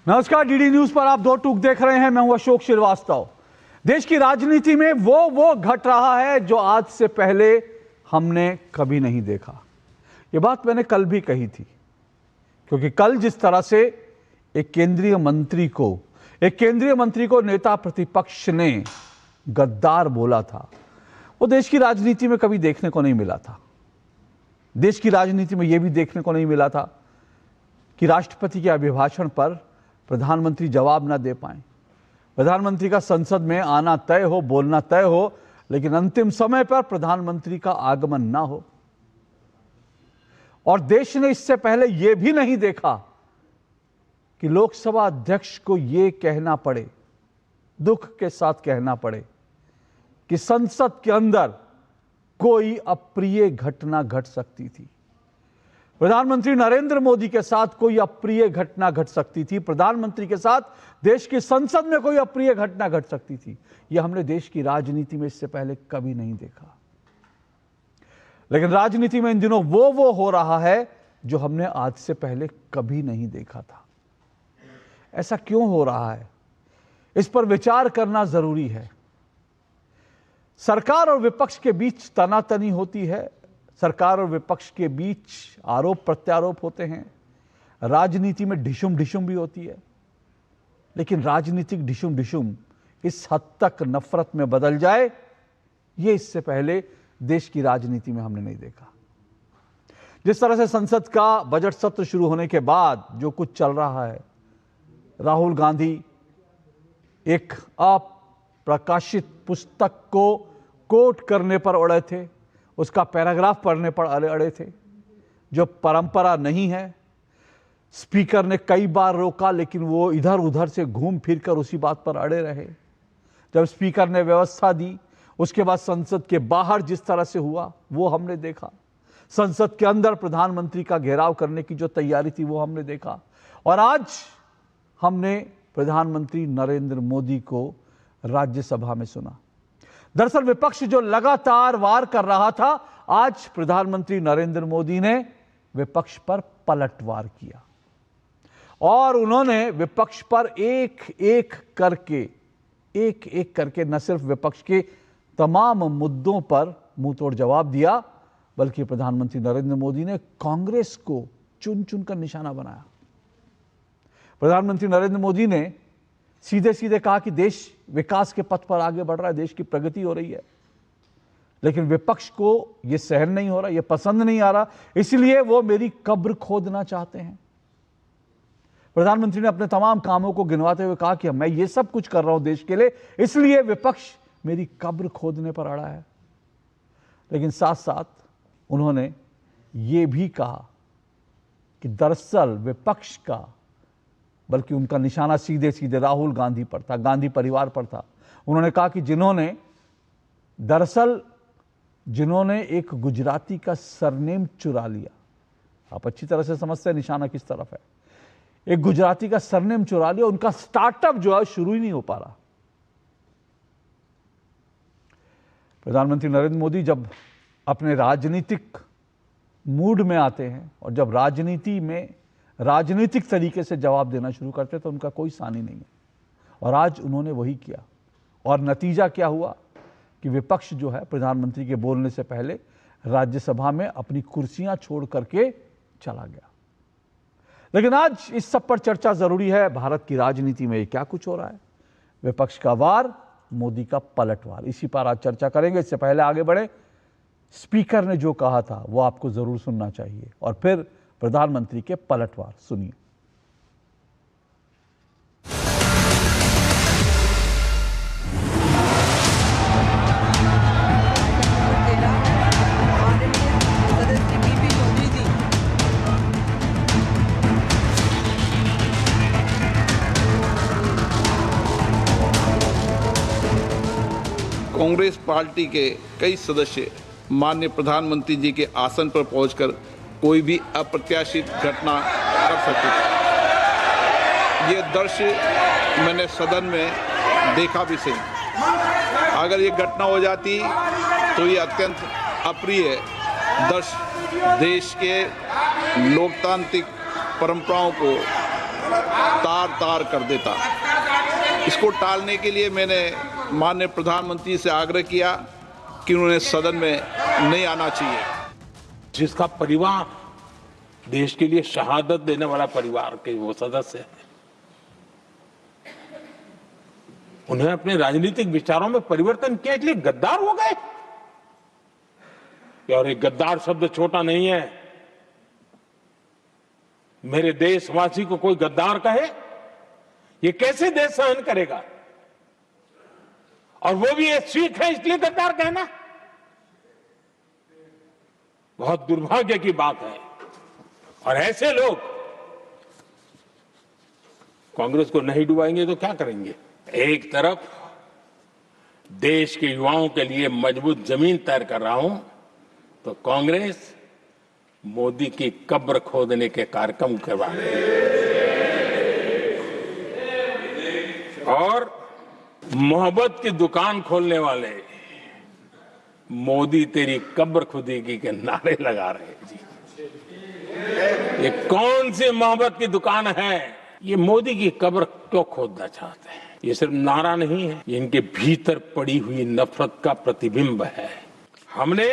नमस्कार, DD news पर आप दो टूक देख रहे हैं। मैं हूं अशोक श्रीवास्तव। देश की राजनीति में वो घट रहा है जो आज से पहले हमने कभी नहीं देखा। यह बात मैंने कल भी कही थी, क्योंकि कल जिस तरह से एक केंद्रीय मंत्री को नेता प्रतिपक्ष ने गद्दार बोला था, वो देश की राजनीति में कभी देखने को नहीं मिला था। देश की राजनीति में यह भी देखने को नहीं मिला था कि राष्ट्रपति के अभिभाषण पर प्रधानमंत्री जवाब ना दे पाए। प्रधानमंत्री का संसद में आना तय हो, बोलना तय हो, लेकिन अंतिम समय पर प्रधानमंत्री का आगमन ना हो। और देश ने इससे पहले यह भी नहीं देखा कि लोकसभा अध्यक्ष को यह कहना पड़े, दुख के साथ कहना पड़े, कि संसद के अंदर कोई अप्रिय घटना घट सकती थी। प्रधानमंत्री नरेंद्र मोदी के साथ कोई अप्रिय घटना घट सकती थी। प्रधानमंत्री के साथ देश की संसद में कोई अप्रिय घटना घट सकती थी। यह हमने देश की राजनीति में इससे पहले कभी नहीं देखा। लेकिन राजनीति में इन दिनों वो हो रहा है जो हमने आज से पहले कभी नहीं देखा था। ऐसा क्यों हो रहा है, इस पर विचार करना जरूरी है। सरकार और विपक्ष के बीच तनातनी होती है, सरकार और विपक्ष के बीच आरोप प्रत्यारोप होते हैं, राजनीति में ढिशुम भी होती है। लेकिन राजनीतिक ढिशुम इस हद तक नफरत में बदल जाए, ये इससे पहले देश की राजनीति में हमने नहीं देखा। जिस तरह से संसद का बजट सत्र शुरू होने के बाद जो कुछ चल रहा है, राहुल गांधी एक अप्रकाशित पुस्तक को कोट करने पर अड़े थे, उसका पैराग्राफ पढ़ने पर अड़े थे, जो परंपरा नहीं है। स्पीकर ने कई बार रोका, लेकिन वो इधर उधर से घूम फिर कर उसी बात पर अड़े रहे। जब स्पीकर ने व्यवस्था दी, उसके बाद संसद के बाहर जिस तरह से हुआ वो हमने देखा। संसद के अंदर प्रधानमंत्री का घेराव करने की जो तैयारी थी वो हमने देखा। और आज हमने प्रधानमंत्री नरेंद्र मोदी को राज्यसभा में सुना। दरअसल विपक्ष जो लगातार वार कर रहा था, आज प्रधानमंत्री नरेंद्र मोदी ने विपक्ष पर पलटवार किया और उन्होंने विपक्ष पर एक एक करके न सिर्फ विपक्ष के तमाम मुद्दों पर मुंहतोड़ जवाब दिया, बल्कि प्रधानमंत्री नरेंद्र मोदी ने कांग्रेस को चुन कर निशाना बनाया। प्रधानमंत्री नरेंद्र मोदी ने सीधे कहा कि देश विकास के पथ पर आगे बढ़ रहा है, देश की प्रगति हो रही है। लेकिन विपक्ष को यह सहन नहीं हो रहा, यह पसंद नहीं आ रहा, इसलिए वो मेरी कब्र खोदना चाहते हैं। प्रधानमंत्री ने अपने तमाम कामों को गिनवाते हुए कहा कि मैं ये सब कुछ कर रहा हूं देश के लिए, इसलिए विपक्ष मेरी कब्र खोदने पर अड़ा है। लेकिन साथ साथ उन्होंने ये भी कहा कि दरअसल विपक्ष का, बल्कि उनका निशाना सीधे राहुल गांधी पर था, गांधी परिवार पर था। उन्होंने कहा कि जिन्होंने एक गुजराती का सरनेम चुरा लिया। आप अच्छी तरह से समझते हैं निशाना किस तरफ है। एक गुजराती का सरनेम चुरा लिया, उनका स्टार्टअप जो है शुरू ही नहीं हो पा रहा। प्रधानमंत्री नरेंद्र मोदी जब अपने राजनीतिक मूड में आते हैं और जब राजनीति में राजनीतिक तरीके से जवाब देना शुरू करते तो उनका कोई सानी नहीं है। और आज उन्होंने वही किया और नतीजा क्या हुआ कि विपक्ष जो है प्रधानमंत्री के बोलने से पहले राज्यसभा में अपनी कुर्सियां छोड़ करके चला गया। लेकिन आज इस सब पर चर्चा जरूरी है। भारत की राजनीति में क्या कुछ हो रहा है, विपक्ष का वार, मोदी का पलटवार, इसी पर आज चर्चा करेंगे। इससे पहले आगे बढ़े, स्पीकर ने जो कहा था वो आपको जरूर सुनना चाहिए और फिर प्रधानमंत्री के पलटवार सुनिए। कांग्रेस पार्टी के कई सदस्य माननीय प्रधानमंत्री जी के आसन पर पहुंचकर कोई भी अप्रत्याशित घटना कर सकते थे। ये दृश्य मैंने सदन में देखा भी सही। अगर ये घटना हो जाती तो ये अत्यंत अप्रिय दृश्य देश के लोकतांत्रिक परंपराओं को तार तार कर देता। इसको टालने के लिए मैंने माननीय प्रधानमंत्री से आग्रह किया कि उन्हें सदन में नहीं आना चाहिए। जिसका परिवार देश के लिए शहादत देने वाला परिवार के वो सदस्य हैं, उन्हें अपने राजनीतिक विचारों में परिवर्तन किया इसलिए गद्दार हो गए। और ये गद्दार शब्द छोटा नहीं है। मेरे देशवासी को कोई गद्दार कहे, ये कैसे देश सहन करेगा? और वो भी एक सिख है इसलिए गद्दार कहना बहुत दुर्भाग्य की बात है। और ऐसे लोग कांग्रेस को नहीं डुबाएंगे तो क्या करेंगे? एक तरफ देश के युवाओं के लिए मजबूत जमीन तैयार कर रहा हूं, तो कांग्रेस मोदी की कब्र खोदने के कार्यक्रम करवा रही है और मोहब्बत की दुकान खोलने वाले मोदी तेरी कब्र खुदेगी के नारे लगा रहे हैं जी। ये कौन सी मोहब्बत की दुकान है? ये मोदी की कब्र क्यों खोदना चाहते हैं? ये सिर्फ नारा नहीं है, ये इनके भीतर पड़ी हुई नफरत का प्रतिबिंब है। हमने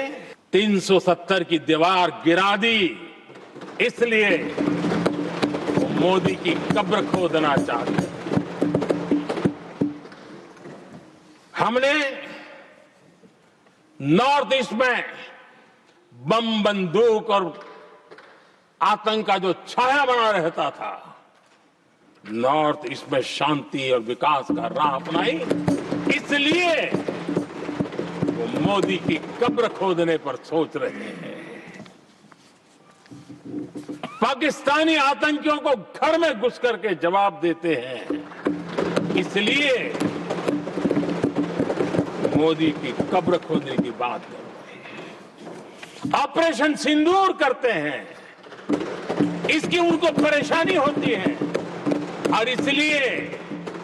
370 की दीवार गिरा दी, इसलिए वो मोदी की कब्र खोदना चाहते हैं। हमने नॉर्थ ईस्ट में बम बंदूक और आतंक का जो छाया बना रहता था, नॉर्थ ईस्ट में शांति और विकास का राह अपनाई, इसलिए वो मोदी की कब्र खोदने पर सोच रहे हैं। पाकिस्तानी आतंकियों को घर में घुस करके जवाब देते हैं, इसलिए मोदी की कब्र खोदने की बात कर रहे हैं। ऑपरेशन सिंदूर करते हैं, इसकी उनको परेशानी होती है और इसलिए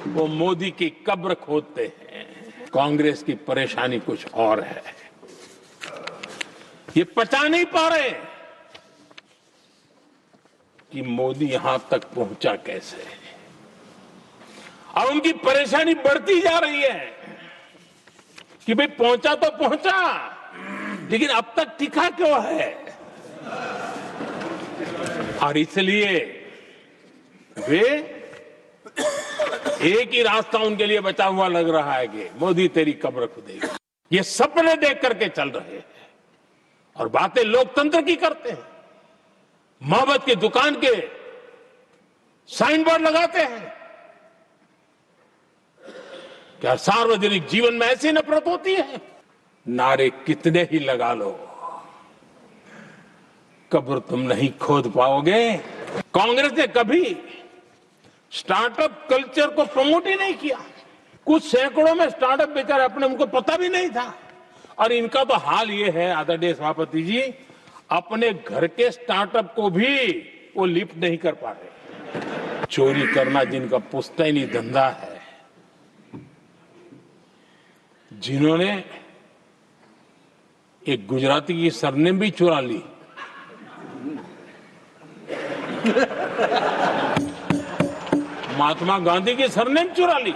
वो मोदी की कब्र खोदते हैं। कांग्रेस की परेशानी कुछ और है, ये पचा नहीं पा रहे कि मोदी यहां तक पहुंचा कैसे, और उनकी परेशानी बढ़ती जा रही है कि भाई पहुंचा तो पहुंचा, लेकिन अब तक टिका क्यों है? और इसलिए वे एक ही रास्ता उनके लिए बचा हुआ लग रहा है कि मोदी तेरी कब्र खुदेगी। ये सपने देख करके चल रहे हैं और बातें लोकतंत्र की करते हैं। मोहब्बत की दुकान के साइन बोर्ड लगाते हैं। क्या सार्वजनिक जीवन में ऐसी नफरत होती है? नारे कितने ही लगा लो, कब्र तुम नहीं खोद पाओगे। कांग्रेस ने कभी स्टार्टअप कल्चर को प्रमोट ही नहीं किया। कुछ सैकड़ों में स्टार्टअप बेचारे अपने, उनको पता भी नहीं था। और इनका तो हाल ये है आदरणीय सभापति जी, अपने घर के स्टार्टअप को भी वो लिफ्ट नहीं कर पा रहे। चोरी करना जिनका पुश्तैनी धंधा है, जिन्होंने एक गुजराती की सरनेम भी चुरा ली, महात्मा गांधी की सरनेम चुरा ली।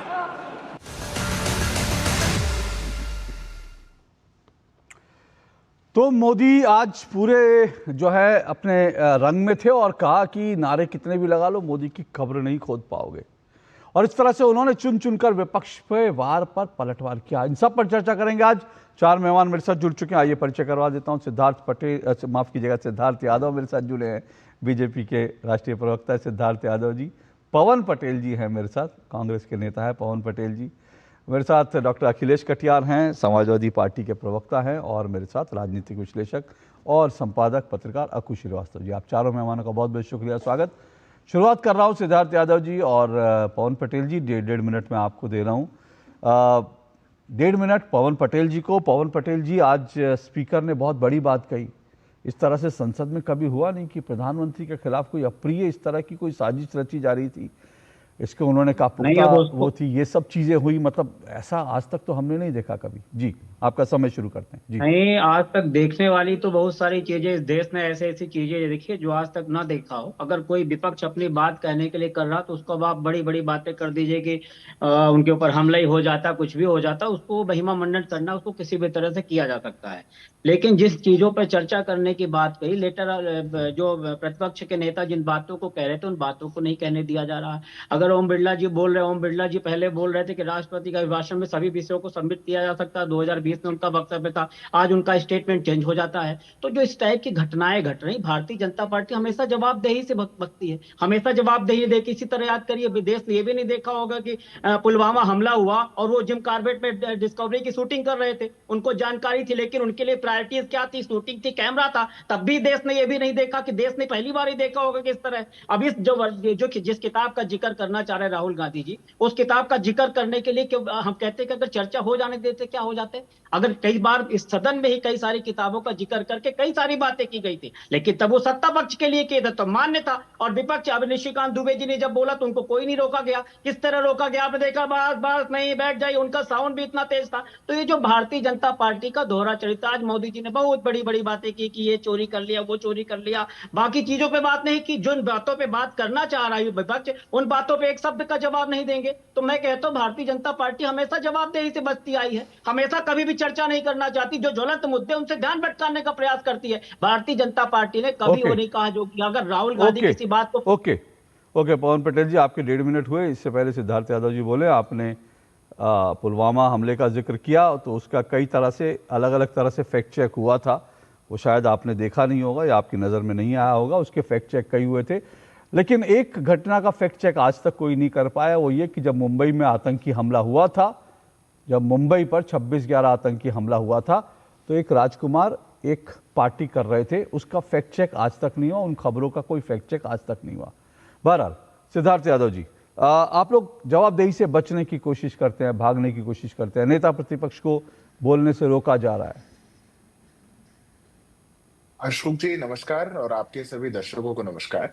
तो मोदी आज पूरे जो है अपने रंग में थे और कहा कि नारे कितने भी लगा लो, मोदी की कब्र नहीं खोद पाओगे। और इस तरह से उन्होंने चुन चुनकर विपक्ष पे वार पर पलटवार किया। इन सब पर चर्चा करेंगे आज। चार मेहमान मेरे साथ जुड़ चुके हैं, आइए परिचय करवा देता हूं। सिद्धार्थ यादव मेरे साथ जुड़े हैं, बीजेपी के राष्ट्रीय प्रवक्ता है सिद्धार्थ यादव जी। पवन पटेल जी हैं मेरे साथ, कांग्रेस के नेता है पवन पटेल जी। मेरे साथ डॉक्टर अखिलेश कटियार हैं, समाजवादी पार्टी के प्रवक्ता हैं, और मेरे साथ राजनीतिक विश्लेषक और संपादक पत्रकार अकु श्रीवास्तव जी। आप चारों मेहमानों का बहुत बहुत शुक्रिया, स्वागत। शुरुआत कर रहा हूं सिद्धार्थ यादव जी और पवन पटेल जी। 1.5 मिनट में आपको दे रहा हूं। 1.5 मिनट पवन पटेल जी को। पवन पटेल जी, आज स्पीकर ने बहुत बड़ी बात कही। इस तरह से संसद में कभी हुआ नहीं कि प्रधानमंत्री के खिलाफ कोई अप्रिय इस तरह की कोई साजिश रची जा रही थी। इसको उन्होंने कहा पुख्ता वो थी, ये सब चीजें हुई, मतलब ऐसा आज तक तो हमने नहीं देखा कभी। जी आपका समय शुरू करते हैं जी। नहीं, आज तक देखने वाली तो बहुत सारी चीजें इस देश में ऐसी ऐसी चीजें देखिए जो आज तक ना देखा हो। अगर कोई विपक्ष अपनी बात कहने के लिए कर रहा तो उसको आप बड़ी बड़ी बातें कर दीजिए कि उनके ऊपर हमला ही हो जाता, कुछ भी हो जाता, उसको महिमा मंडन करना उसको किसी भी तरह से किया जा सकता है। लेकिन जिस चीजों पर चर्चा करने की बात कही लेटर, जो प्रतिपक्ष के नेता जिन बातों को कह रहे थे उन बातों को नहीं कहने दिया जा रहा। अगर ओम बिरला जी बोल रहे, ओम बिरला जी पहले बोल रहे थे कि राष्ट्रपति का अभिभाषण में सभी विषयों को सम्मिलित किया जा सकता है, 2020 में उनका वक्तव्य था, आज उनका स्टेटमेंट चेंज हो जाता है। तो जो इस टाइप की घटनाएं घट रही, भारतीय जनता पार्टी हमेशा जवाबदेही से भगती है, हमेशा जवाबदेही देगी। इसी तरह याद करिए, विदेश ने ये भी नहीं देखा होगा कि पुलवामा हमला हुआ और वो जिम कार्बेट में डिस्कवरी की शूटिंग कर रहे थे, उनको जानकारी थी, लेकिन उनके लिए प्रायोरिटीज क्या थी? शूटिंग थी, कैमरा था। तब भी देश ने ये भी नहीं देखा कि देश ने पहली बार ही देखा होगा कि इस तरह। अब इस जो जिस किताब का जिक्र करना चाह रहे राहुल गांधी जी, उस किताब का जिक्र करने के लिए क्यों हम कहते हैं कि अगर चर्चा हो जाने देते क्या हो जाते। अगर कई बार इस सदन में ही कई सारी किताबों का जिक्र करके कई सारी बातें की गई थी, लेकिन तब वो सत्ता पक्ष के लिए किया था तो मान्य था, और विपक्ष अब निशिकांत दुबे जी ने जब बोला तो उनको कोई नहीं रोका गया। किस तरह रोका गया आपने देखा, बस बस नहीं बैठ जाइए, उनका साउंड भी इतना तेज था। तो ये जो भारतीय जनता पार्टी का दोहरा चरित्र, आज मोदी जी ने बहुत बड़ी बड़ी बातें की कि ये चोरी कर लिया, वो चोरी कर लिया, बाकी चीजों पे बात नहीं की। जिन बातों पे बात करना चाह रहा है विपक्ष, उन बातों पे एक शब्द का जवाब नहीं देंगे। तो मैं कहता हूं भारतीय जनता पार्टी हमेशा जवाबदेही से बचती आई है, हमेशा कभी भी चर्चा नहीं करना चाहती। जो ज्वलंत मुद्दे उनसे ध्यान भटकाने का प्रयास करती है। भारतीय जनता पार्टी ने कभी वो नहीं कहा जो कि अगर राहुल गांधी किसी बात को ओके ओके पवन पटेल जी, आपके 1.5 मिनट हुए। इससे पहले सिद्धार्थ यादव जी बोले, आपने पुलवामा हमले का जिक्र किया तो उसका कई तरह से अलग अलग तरह से फैक्ट चेक हुआ था। वो शायद आपने देखा नहीं होगा या आपकी नज़र में नहीं आया होगा, उसके फैक्ट चेक कई हुए थे। लेकिन एक घटना का फैक्ट चेक आज तक कोई नहीं कर पाया, वो ये कि जब मुंबई में आतंकी हमला हुआ था, जब मुंबई पर 26/11 आतंकी हमला हुआ था, तो एक राजकुमार एक पार्टी कर रहे थे, उसका फैक्ट चेक आज तक नहीं हुआ, उन खबरों का कोई फैक्ट चेक आज तक नहीं हुआ। बहरहाल सिद्धार्थ यादव जी, आप लोग जवाबदेही से बचने की कोशिश करते हैं, भागने की कोशिश करते हैं, नेता प्रतिपक्ष को बोलने से रोका जा रहा है। अशोक जी नमस्कार, और आपके सभी दर्शकों को नमस्कार।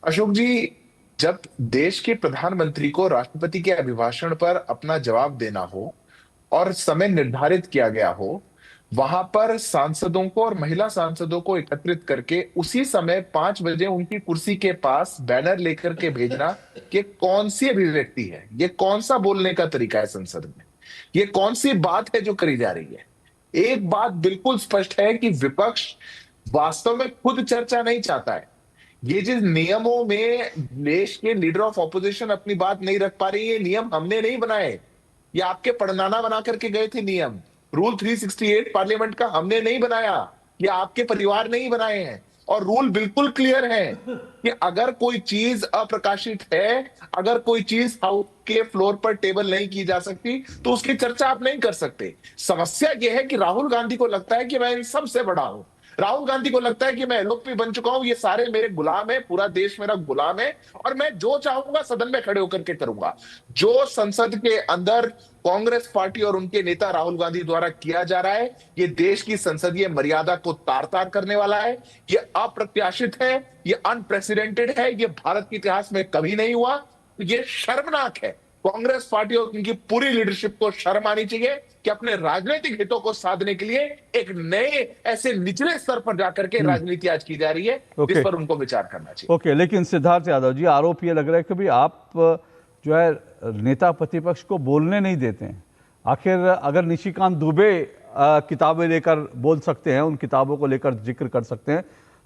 अशोक जी, जब देश के प्रधानमंत्री को राष्ट्रपति के अभिभाषण पर अपना जवाब देना हो और समय निर्धारित किया गया हो, वहां पर सांसदों को और महिला सांसदों को एकत्रित करके उसी समय 5 बजे उनकी कुर्सी के पास बैनर लेकर के भेजना, कि कौन सी अभिव्यक्ति है, ये कौन सा बोलने का तरीका है संसद में, ये कौन सी बात है जो करी जा रही है। एक बात बिल्कुल स्पष्ट है कि विपक्ष वास्तव में खुद चर्चा नहीं चाहता है। ये जिस नियमों में देश के लीडर ऑफ ऑपोजिशन अपनी बात नहीं रख पा रही, ये नियम हमने नहीं बनाए, ये आपके पड़नाना बना करके गए थे नियम। रूल 368 पार्लियामेंट का हमने नहीं बनाया, ये आपके परिवार ने ही बनाए हैं। और रूल बिल्कुल क्लियर है कि अगर कोई चीज अप्रकाशित है, अगर कोई चीज हाउस के फ्लोर पर टेबल नहीं की जा सकती, तो उसकी चर्चा आप नहीं कर सकते। समस्या यह है कि राहुल गांधी को लगता है कि मैं इन सबसे बड़ा हूं, राहुल गांधी को लगता है कि मैं एलओपी बन चुका हूं, ये सारे मेरे गुलाम है, पूरा देश मेरा गुलाम है, और मैं जो चाहूंगा सदन में खड़े होकर के करूंगा। जो संसद के अंदर कांग्रेस पार्टी और उनके नेता राहुल गांधी द्वारा किया जा रहा है, ये देश की संसदीय मर्यादा को तार तार करने वाला है, ये अप्रत्याशित है, ये अनप्रेसिडेंटेड है, ये भारत के इतिहास में कभी नहीं हुआ, ये शर्मनाक है। कांग्रेस पार्टी और उनकी पूरी लीडरशिप को शर्म आनी चाहिए कि अपने राजनीतिक हितों को साधने के लिए एक नए ऐसे निचले स्तर पर जाकर के राजनीति आज की जा रही है, जिस पर उनको विचार करना चाहिए। ओके, लेकिन सिद्धार्थ यादव जी, आरोप ये लग रहा है कि भाई आप जो है नेता प्रतिपक्ष को बोलने नहीं देते हैं। आखिर अगर निशिकांत दुबे किताबें लेकर बोल सकते हैं, उन किताबों को लेकर जिक्र कर सकते हैं,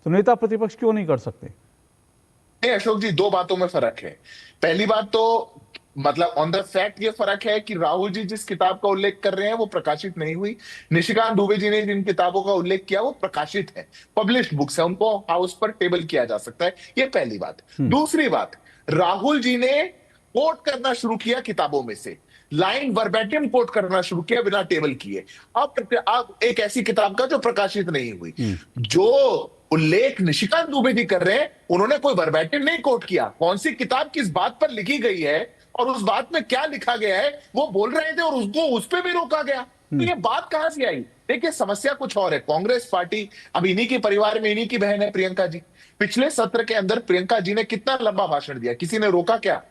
तो नेता प्रतिपक्ष क्यों नहीं कर सकते? नहीं अशोक जी, दो बातों में फर्क है। पहली बात तो मतलब ऑन द फैक्ट ये फर्क है कि राहुल जी जिस किताब का उल्लेख कर रहे हैं वो प्रकाशित नहीं हुई, निशिकांत दुबे जी ने जिन किताबों का उल्लेख किया वो प्रकाशित है, पब्लिश्ड बुक्स है, उनको हाउस पर टेबल किया जा सकता है। ये पहली बात। दूसरी बात, राहुल जी ने कोट करना शुरू किया किताबों में से, लाइन वर्बैटिम कोट करना शुरू किया बिना टेबल किए। अब एक ऐसी किताब का जो प्रकाशित नहीं हुई, जो उल्लेख निशिकांत दुबे जी कर रहे हैं, उन्होंने कोई वर्बैटिम नहीं कोट किया। कौन सी किताब किस बात पर लिखी गई है और उस बात में क्या लिखा गया है वो बोल रहे थे, और उसको उस पर भी रोका गया। तो ये बात कहां से आई? देखिए, समस्या कुछ और है। कांग्रेस पार्टी अब इन्हीं के परिवार में इन्हीं की बहन है प्रियंका जी। पिछले सत्र के अंदर प्रियंका जी ने कितना लंबा भाषण दिया, किसी ने रोका क्या?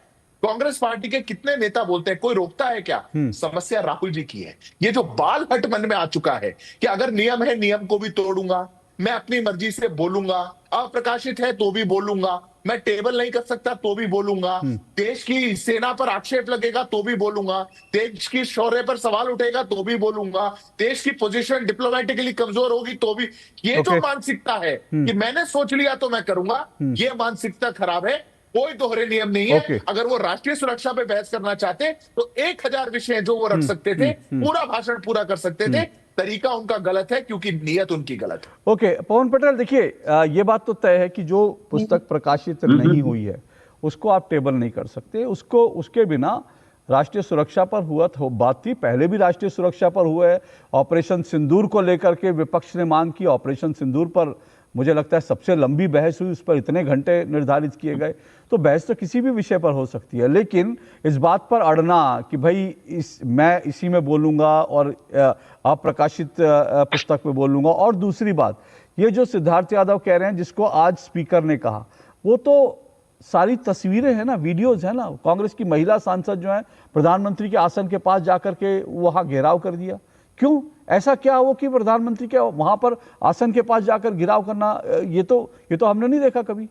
कांग्रेस पार्टी के कितने नेता बोलते हैं, कोई रोकता है क्या? समस्या राहुल जी की है। ये जो बाल हट मन में आ चुका है कि अगर नियम है, नियम को भी तोड़ूंगा, मैं अपनी मर्जी से बोलूंगा, अप्रकाशित है तो भी बोलूंगा, मैं टेबल नहीं कर सकता तो भी बोलूंगा, देश की सेना पर आक्षेप लगेगा तो भी बोलूंगा, देश की शौर्य पर सवाल उठेगा तो भी बोलूंगा, देश की पोजीशन डिप्लोमेटिकली कमजोर होगी तो भी। ये जो मानसिकता है कि मैंने सोच लिया तो मैं करूंगा, ये मानसिकता खराब है। कोई दोहरे नियम नहीं है। अगर वो राष्ट्रीय सुरक्षा पे बहस करना चाहते तो 1000 विषय जो वो रख सकते थे, पूरा भाषण पूरा कर सकते थे। तरीका उनका गलत है क्योंकि नियत उनकी गलत है। ओके, पवन पटेल, देखिए ये बात तो तय है कि जो पुस्तक प्रकाशित नहीं हुई है उसको आप टेबल नहीं कर सकते। उसको उसके बिना राष्ट्रीय सुरक्षा पर हुआ तो बात थी, पहले भी राष्ट्रीय सुरक्षा पर हुआ है। ऑपरेशन सिंदूर को लेकर के विपक्ष ने मांग की, ऑपरेशन सिंदूर पर मुझे लगता है सबसे लंबी बहस हुई, उस पर इतने घंटे निर्धारित किए गए। तो बहस तो किसी भी विषय पर हो सकती है, लेकिन इस बात पर अड़ना कि भाई मैं इसी में बोलूँगा और अप्रकाशित पुस्तक में बोलूँगा। और दूसरी बात, ये जो सिद्धार्थ यादव कह रहे हैं जिसको आज स्पीकर ने कहा, वो तो सारी तस्वीरें हैं ना, वीडियोज है ना। कांग्रेस की महिला सांसद जो है प्रधानमंत्री के आसन के पास जाकर के वहाँ घेराव कर दिया। क्यों? ऐसा क्या हो कि प्रधानमंत्री के वहां पर आसन के पास जाकर घेराव करना, ये तो हमने नहीं देखा कभी।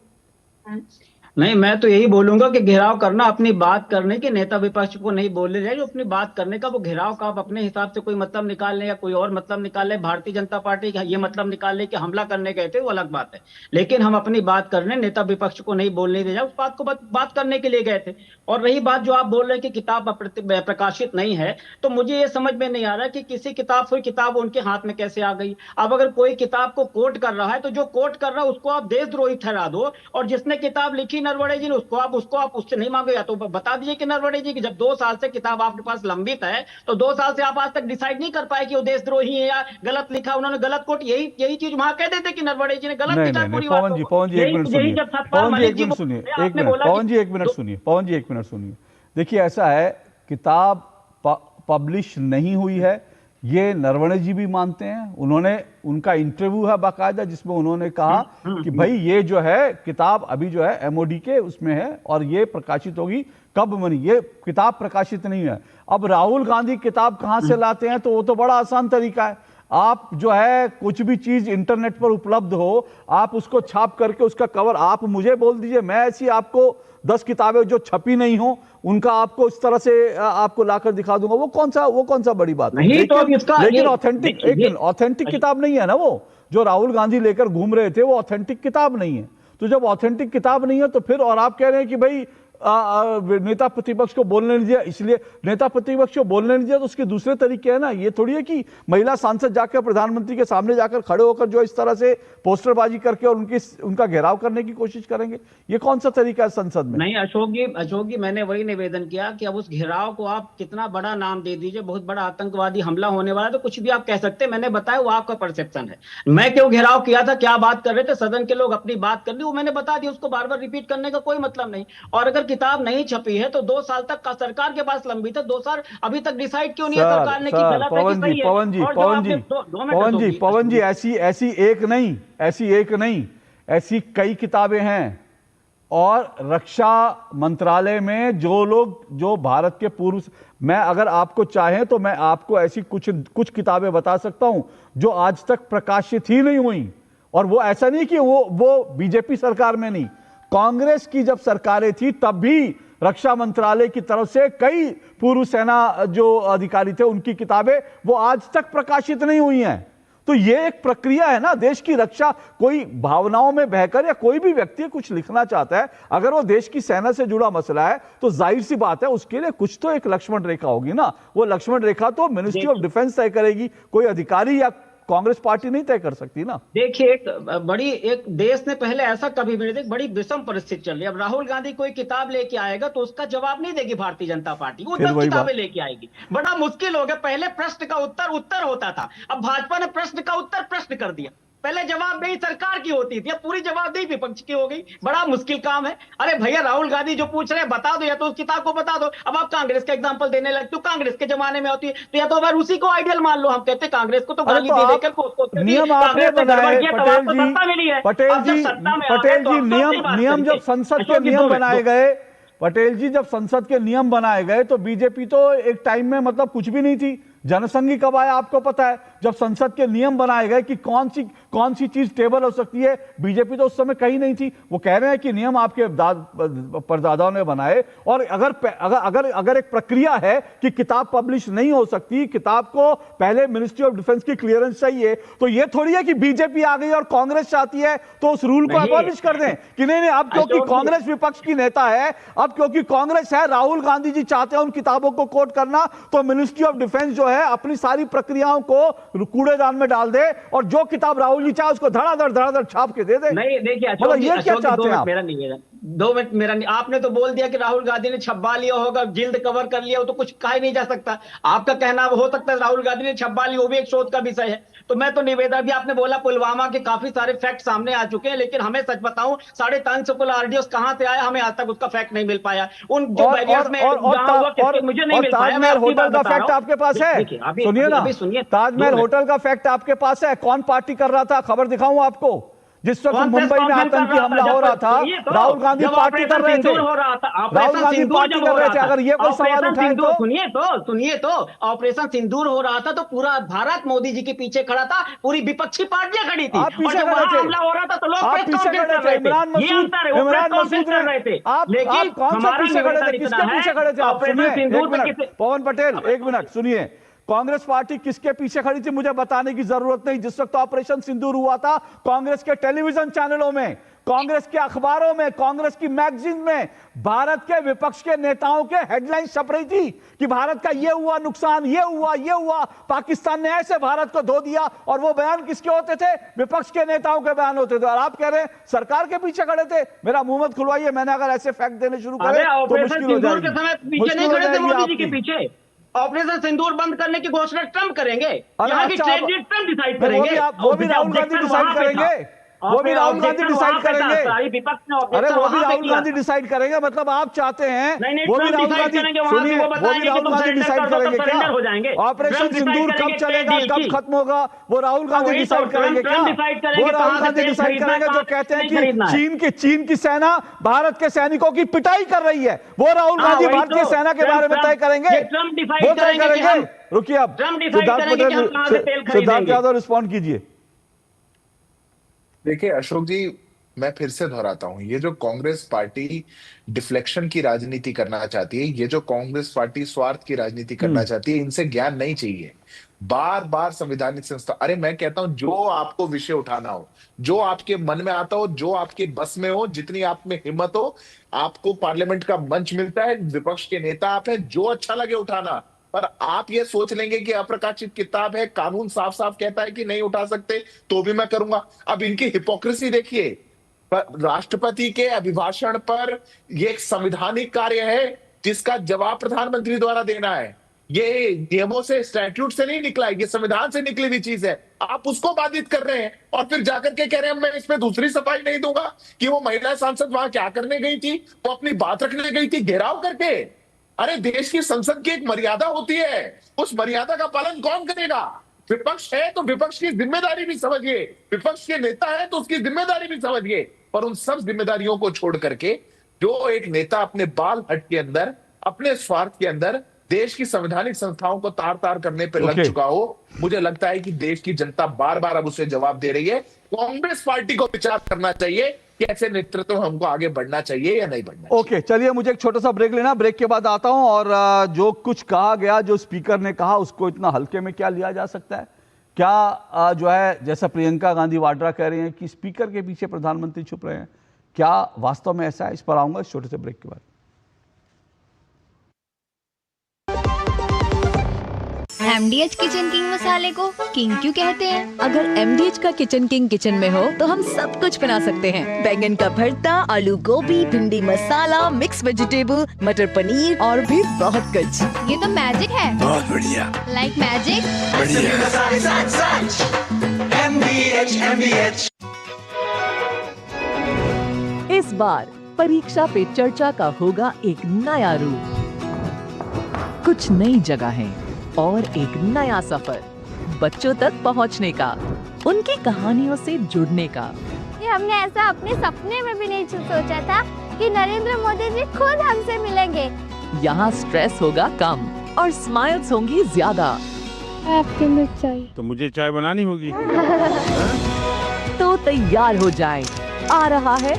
नहीं, मैं तो यही बोलूंगा कि घेराव करना अपनी बात करने के, नेता विपक्ष को नहीं बोलने जाए, जो अपनी बात करने का वो घेराव का आप अपने हिसाब से कोई मतलब निकाल लें या कोई और मतलब निकाल लें। भारतीय जनता पार्टी का ये मतलब निकाल लें कि हमला करने गए थे, वो अलग बात है। लेकिन हम अपनी बात करने, नेता विपक्ष को नहीं बोलने दे जाए, उस बात को बात करने के लिए गए थे। और रही बात जो आप बोल रहे हैं कि किताब प्रकाशित नहीं है, तो मुझे ये समझ में नहीं आ रहा कि किसी किताब उनके हाथ में कैसे आ गई। अब अगर कोई किताब को कोट कर रहा है तो जो कोट कर रहा है उसको आप देशद्रोही ठहरा दो, और जिसने किताब लिखी नरवणे जी ने, उसको आप उससे नहीं मांगो। या तो बता दीजिए कि नरवणे जी की जब 2 साल से किताब आपके पास लंबित है तो 2 साल से आप आज तक डिसाइड नहीं कर पाए कि वो देशद्रोही है या गलत लिखा, उन्होंने गलत कोट, यही चीज वहां कह देते कि नरवणे जी ने गलत लिखा पूरी बात। पवन जी एक मिनट सुनिए। देखिए, ऐसा है, किताब पब्लिश नहीं हुई है, ये नरवणे जी भी मानते हैं। उनका इंटरव्यू है बाकायदा जिसमें उन्होंने कहा कि भाई ये जो है किताब अभी जो है एमओडी के उसमें है और ये प्रकाशित होगी कब बनी, ये किताब प्रकाशित नहीं है। अब राहुल गांधी किताब कहां से लाते हैं, तो वो तो बड़ा आसान तरीका है। आप जो है कुछ भी चीज इंटरनेट पर उपलब्ध हो, आप उसको छाप करके उसका कवर आप मुझे बोल दीजिए, मैं ऐसी आपको 10 किताबें जो छपी नहीं हो उनका आपको इस तरह से आपको लाकर दिखा दूंगा। वो कौन सा बड़ी बात है? लेकिन ऑथेंटिक किताब नहीं है ना, वो जो राहुल गांधी लेकर घूम रहे थे वो ऑथेंटिक किताब नहीं है। तो जब ऑथेंटिक किताब नहीं है तो फिर, और आप कह रहे हैं कि भाई नेता प्रतिपक्ष को बोलने नहीं दिया, इसलिए नेता प्रतिपक्ष को बोलने नहीं दिया, तो उसके दूसरे तरीके हैं ना। ये थोड़ी है कि महिला सांसद जाकर प्रधानमंत्री के सामने जाकर खड़े होकर जो इस तरह से पोस्टरबाजी करके और उनका घेराव करने की कोशिश करेंगे। ये कौन सा तरीका है संसद में? नहीं अशोक जी, मैंने वही निवेदन किया कि अब उस घेराव को आप कितना बड़ा नाम दे दीजिए, बहुत बड़ा आतंकवादी हमला होने वाला, तो कुछ भी आप कह सकते हैं। मैंने बताया वो आपका परसेप्शन है। मैं क्यों घेराव किया था, क्या बात कर रहे थे, सदन के लोग अपनी बात कर ली, वो मैंने बता दिया। उसको बार बार रिपीट करने का कोई मतलब नहीं। और अगर किताब नहीं छपी है तो 2 साल तक का सरकार के पास लंबित है। 2 साल अभी तक डिसाइड क्यों नहीं है सरकार ने कि गलत है कि सही है? पवन जी ऐसी एक नहीं, ऐसी कई किताबें हैं। और रक्षा मंत्रालय में जो भारत के पूर्व, मैं अगर आपको चाहें तो मैं आपको ऐसी कुछ किताबें बता सकता हूं जो आज तक प्रकाशित ही नहीं हुई। और वो ऐसा नहीं कि वो बीजेपी सरकार में नहीं, कांग्रेस की जब सरकारें थी तब भी रक्षा मंत्रालय की तरफ से कई पूर्व सेना जो अधिकारी थे उनकी किताबें वो आज तक प्रकाशित नहीं हुई हैं। तो ये एक प्रक्रिया है ना, देश की रक्षा, कोई भावनाओं में बहकर या कोई भी व्यक्ति कुछ लिखना चाहता है, अगर वो देश की सेना से जुड़ा मसला है तो जाहिर सी बात है उसके लिए कुछ तो एक लक्ष्मण रेखा होगी ना। वो लक्ष्मण रेखा तो मिनिस्ट्री ऑफ डिफेंस तय करेगी, कोई अधिकारी या कांग्रेस पार्टी नहीं तय कर सकती ना। देखिए, एक देश ने पहले ऐसा कभी भी नहीं देखा, बड़ी विषम परिस्थिति चल रही है। अब राहुल गांधी कोई किताब लेके आएगा तो उसका जवाब नहीं देगी भारतीय जनता पार्टी, वो 10 किताबें लेके आएगी। बड़ा मुश्किल हो गया। पहले प्रश्न का उत्तर होता था, अब भाजपा ने प्रश्न का उत्तर प्रश्न कर दिया। पहले जवाबदेही सरकार की होती थी, अब पूरी जवाबदेही विपक्ष की हो गई। बड़ा मुश्किल काम है। अरे भैया, राहुल गांधी जो पूछ रहे हैं बता दो, या तो उस किताब को बता दो। अब आप कांग्रेस का एग्जांपल देने लगते हो, कांग्रेस के जमाने में होती है तो या तो अगर उसी को आइडियल मान लो। हम कहते हैं कांग्रेस को तो गाली दे देकर नियम आपने बनाए पटेल जी, नियम जब संसद के नियम बनाए गए पटेल जी, जब संसद के नियम बनाए गए तो बीजेपी तो एक टाइम में मतलब कुछ भी नहीं थी। जनसंघी कब आया आपको पता है? जब संसद के नियम बनाए गए कि कौन सी चीज टेबल हो सकती है, बीजेपी तो उस समय कहीं नहीं थी। वो कह रहे हैं कि नियम आपके परदादाओं ने बनाए, और अगर एक प्रक्रिया है कि किताब पब्लिश नहीं हो सकती, किताब को पहले मिनिस्ट्री ऑफ डिफेंस की क्लियरेंस चाहिए, तो ये थोड़ी है कि बीजेपी आ गई और कांग्रेस चाहती है तो उस रूल को अबॉलिश कर दें कि नहीं, अब क्योंकि कांग्रेस विपक्ष की नेता है, अब क्योंकि कांग्रेस है, राहुल गांधी जी चाहते हैं उन किताबों को कोट करना, तो मिनिस्ट्री ऑफ डिफेंस जो है अपनी सारी प्रक्रियाओं को कूड़ेदान में डाल दे और जो किताब राहुल जी चाहे उसको धड़ाधड़ छाप के दे दे। नहीं देखिए, मतलब ये क्या चाहते हैं आप? मेरा नहीं है, 2 मिनट मेरा नहीं। आपने तो बोल दिया कि राहुल गांधी ने छपवा लिया होगा, जिल्द कवर कर लिया हो, तो कुछ कहा ही नहीं जा सकता। आपका कहना हो सकता है राहुल गांधी ने छपवा लिया, वो भी एक शोध का विषय है। तो मैं तो निवेदन भी, आपने बोला पुलवामा के काफी सारे फैक्ट सामने आ चुके हैं, लेकिन हमें सच बताऊं 350 आरडीओ कहां से आया, हमें आज तक उसका फैक्ट नहीं मिल पाया। उन जो बैरियर्स में मुझे नहीं मिल पाया। ताजमहल होटल का फैक्ट आपके पास है? सुनिए ना, ताजमहल होटल का फैक्ट आपके पास है? कौन पार्टी कर रहा था? खबर दिखाऊं आपको? जिस वक्त मुंबई में आतंकी हमला हो रहा था, राहुल गांधी पार्टी कर रहे थे, राहुल गांधी पार्टी कर रहे थे। अगर ये कोई सवाल उठाए तो सुनिए तो ऑपरेशन सिंदूर हो रहा था तो पूरा भारत मोदी जी के पीछे खड़ा था, पूरी विपक्षी पार्टियां खड़ी थी। आप पीछे खड़े थे, हमला हो रहा था तो लोग आप पीछे खड़े थे। इमरान मसूद कर रहे थे। आप कौन सा पीछे खड़े थे? किसके पीछे खड़े थे आप? सुनिए, पवन पटेल, 1 मिनट सुनिए। कांग्रेस पार्टी किसके पीछे खड़ी थी मुझे बताने की जरूरत नहीं। जिस वक्त ऑपरेशन सिंदूर हुआ था, कांग्रेस के टेलीविजन चैनलों में, कांग्रेस के अखबारों में, कांग्रेस की मैगजीन में भारत के विपक्ष के नेताओं के हेडलाइन छप रही थी कि भारत का ये हुआ नुकसान, ये हुआ, पाकिस्तान ने ऐसे भारत को धो दिया। और वो बयान किसके होते थे? विपक्ष के नेताओं के बयान होते थे। और आप कह रहे हैं सरकार के पीछे खड़े थे। मेरा मुंह मत खुलवाइए, मैंने अगर ऐसे फैक्ट देने शुरू करे तो मुश्किल हो जाएगी। ऑपरेशन सिंदूर बंद करने की घोषणा ट्रंप करेंगे, यहाँ की ट्रेड डील ट्रंप डिसाइड करेंगे। वो भी राहुल गांधी डिसाइड करेंगे, वो भी राहुल गांधी डिसाइड करेंगे। अरे वो भी राहुल गांधी डिसाइड करेंगे, मतलब आप चाहते हैं वो भी राहुल गांधी, सुनिए, वो भी राहुल गांधी डिसाइड करेंगे क्या? ऑपरेशन सिंदूर कब चलेगा, कब खत्म होगा, वो राहुल गांधी डिसाइड करेंगे क्या? वो राहुल गांधी डिसाइड करेंगे जो कहते हैं कि चीन की सेना भारत के सैनिकों की पिटाई कर रही है, वो राहुल गांधी भारतीय सेना के बारे में तय करेंगे, वो तय करेंगे। रुकिए, अब सिद्धार्थ यादव रिस्पॉन्ड कीजिए। देखिए अशोक जी, मैं फिर से दोहराता हूं, ये जो कांग्रेस पार्टी डिफ्लेक्शन की राजनीति करना चाहती है, ये जो कांग्रेस पार्टी स्वार्थ की राजनीति करना चाहती है, इनसे ज्ञान नहीं चाहिए। बार बार संवैधानिक संस्था, अरे मैं कहता हूं जो आपको विषय उठाना हो, जो आपके मन में आता हो, जो आपके बस में हो, जितनी आप में हिम्मत हो, आपको पार्लियामेंट का मंच मिलता है, विपक्ष के नेता आप हैं, जो अच्छा लगे उठाना। पर आप ये सोच लेंगे कि अप्रकाशित किताब है, कानून साफ साफ कहता है कि नहीं उठा सकते, तो भी मैं करूंगा। अब इनकी हिपोक्रेसी देखिए, राष्ट्रपति के अभिभाषण पर यह एक संवैधानिक कार्य है जिसका जवाब प्रधानमंत्री द्वारा देना है। ये नियमों से, स्टैट्यूट से नहीं निकला है, ये संविधान से निकली हुई चीज है। आप उसको बाधित कर रहे हैं और फिर जाकर के कह रहे हैं मैं इसमें दूसरी सफाई नहीं दूंगा कि वो महिला सांसद वहां क्या करने गई थी, वो अपनी बात रखने गई थी घेराव करके। अरे देश की संसद की एक मर्यादा होती है, उस मर्यादा का पालन कौन करेगा? विपक्ष है तो विपक्ष की जिम्मेदारी भी समझिए, विपक्ष के नेता है तो उसकी जिम्मेदारी भी समझिए। पर उन सब जिम्मेदारियों को छोड़ करके जो एक नेता अपने बाल हट के अंदर, अपने स्वार्थ के अंदर देश की संवैधानिक संस्थाओं को तार तार करने पर लग चुका हो, मुझे लगता है कि देश की जनता बार बार अब उसे जवाब दे रही है। कांग्रेस पार्टी को विचार करना चाहिए कि ऐसे नेतृत्व में हमको आगे बढ़ना चाहिए या नहीं बढ़ना चाहिए। ओके, चलिए मुझे एक छोटा सा ब्रेक लेना, ब्रेक के बाद आता हूं। और जो कुछ कहा गया, जो स्पीकर ने कहा, उसको इतना हल्के में क्या लिया जा सकता है? क्या जो है, जैसा प्रियंका गांधी वाड्रा कह रही हैं कि स्पीकर के पीछे प्रधानमंत्री छुप रहे हैं, क्या वास्तव में ऐसा है? इस पर आऊंगा इस छोटे से ब्रेक के बाद। MDH किचन किंग मसाले को किंग क्यों कहते हैं? अगर MDH का किचन किंग किचन में हो तो हम सब कुछ बना सकते हैं। बैंगन का भरता, आलू गोभी, भिंडी मसाला, मिक्स वेजिटेबल, मटर पनीर और भी बहुत कुछ। ये तो मैजिक है। बहुत बढ़िया। Like magic. MDH। इस बार परीक्षा पे चर्चा का होगा एक नया रूप, कुछ नई जगहें और एक नया सफर, बच्चों तक पहुंचने का, उनकी कहानियों से जुड़ने का। ये हमने ऐसा अपने सपने में भी नहीं सोचा था कि नरेंद्र मोदी जी खुद हमसे मिलेंगे। यहाँ स्ट्रेस होगा कम और स्माइल्स होंगी ज्यादा। आपके मिर्च चाहिए तो मुझे चाय बनानी होगी। तो तैयार हो जाएं, आ रहा है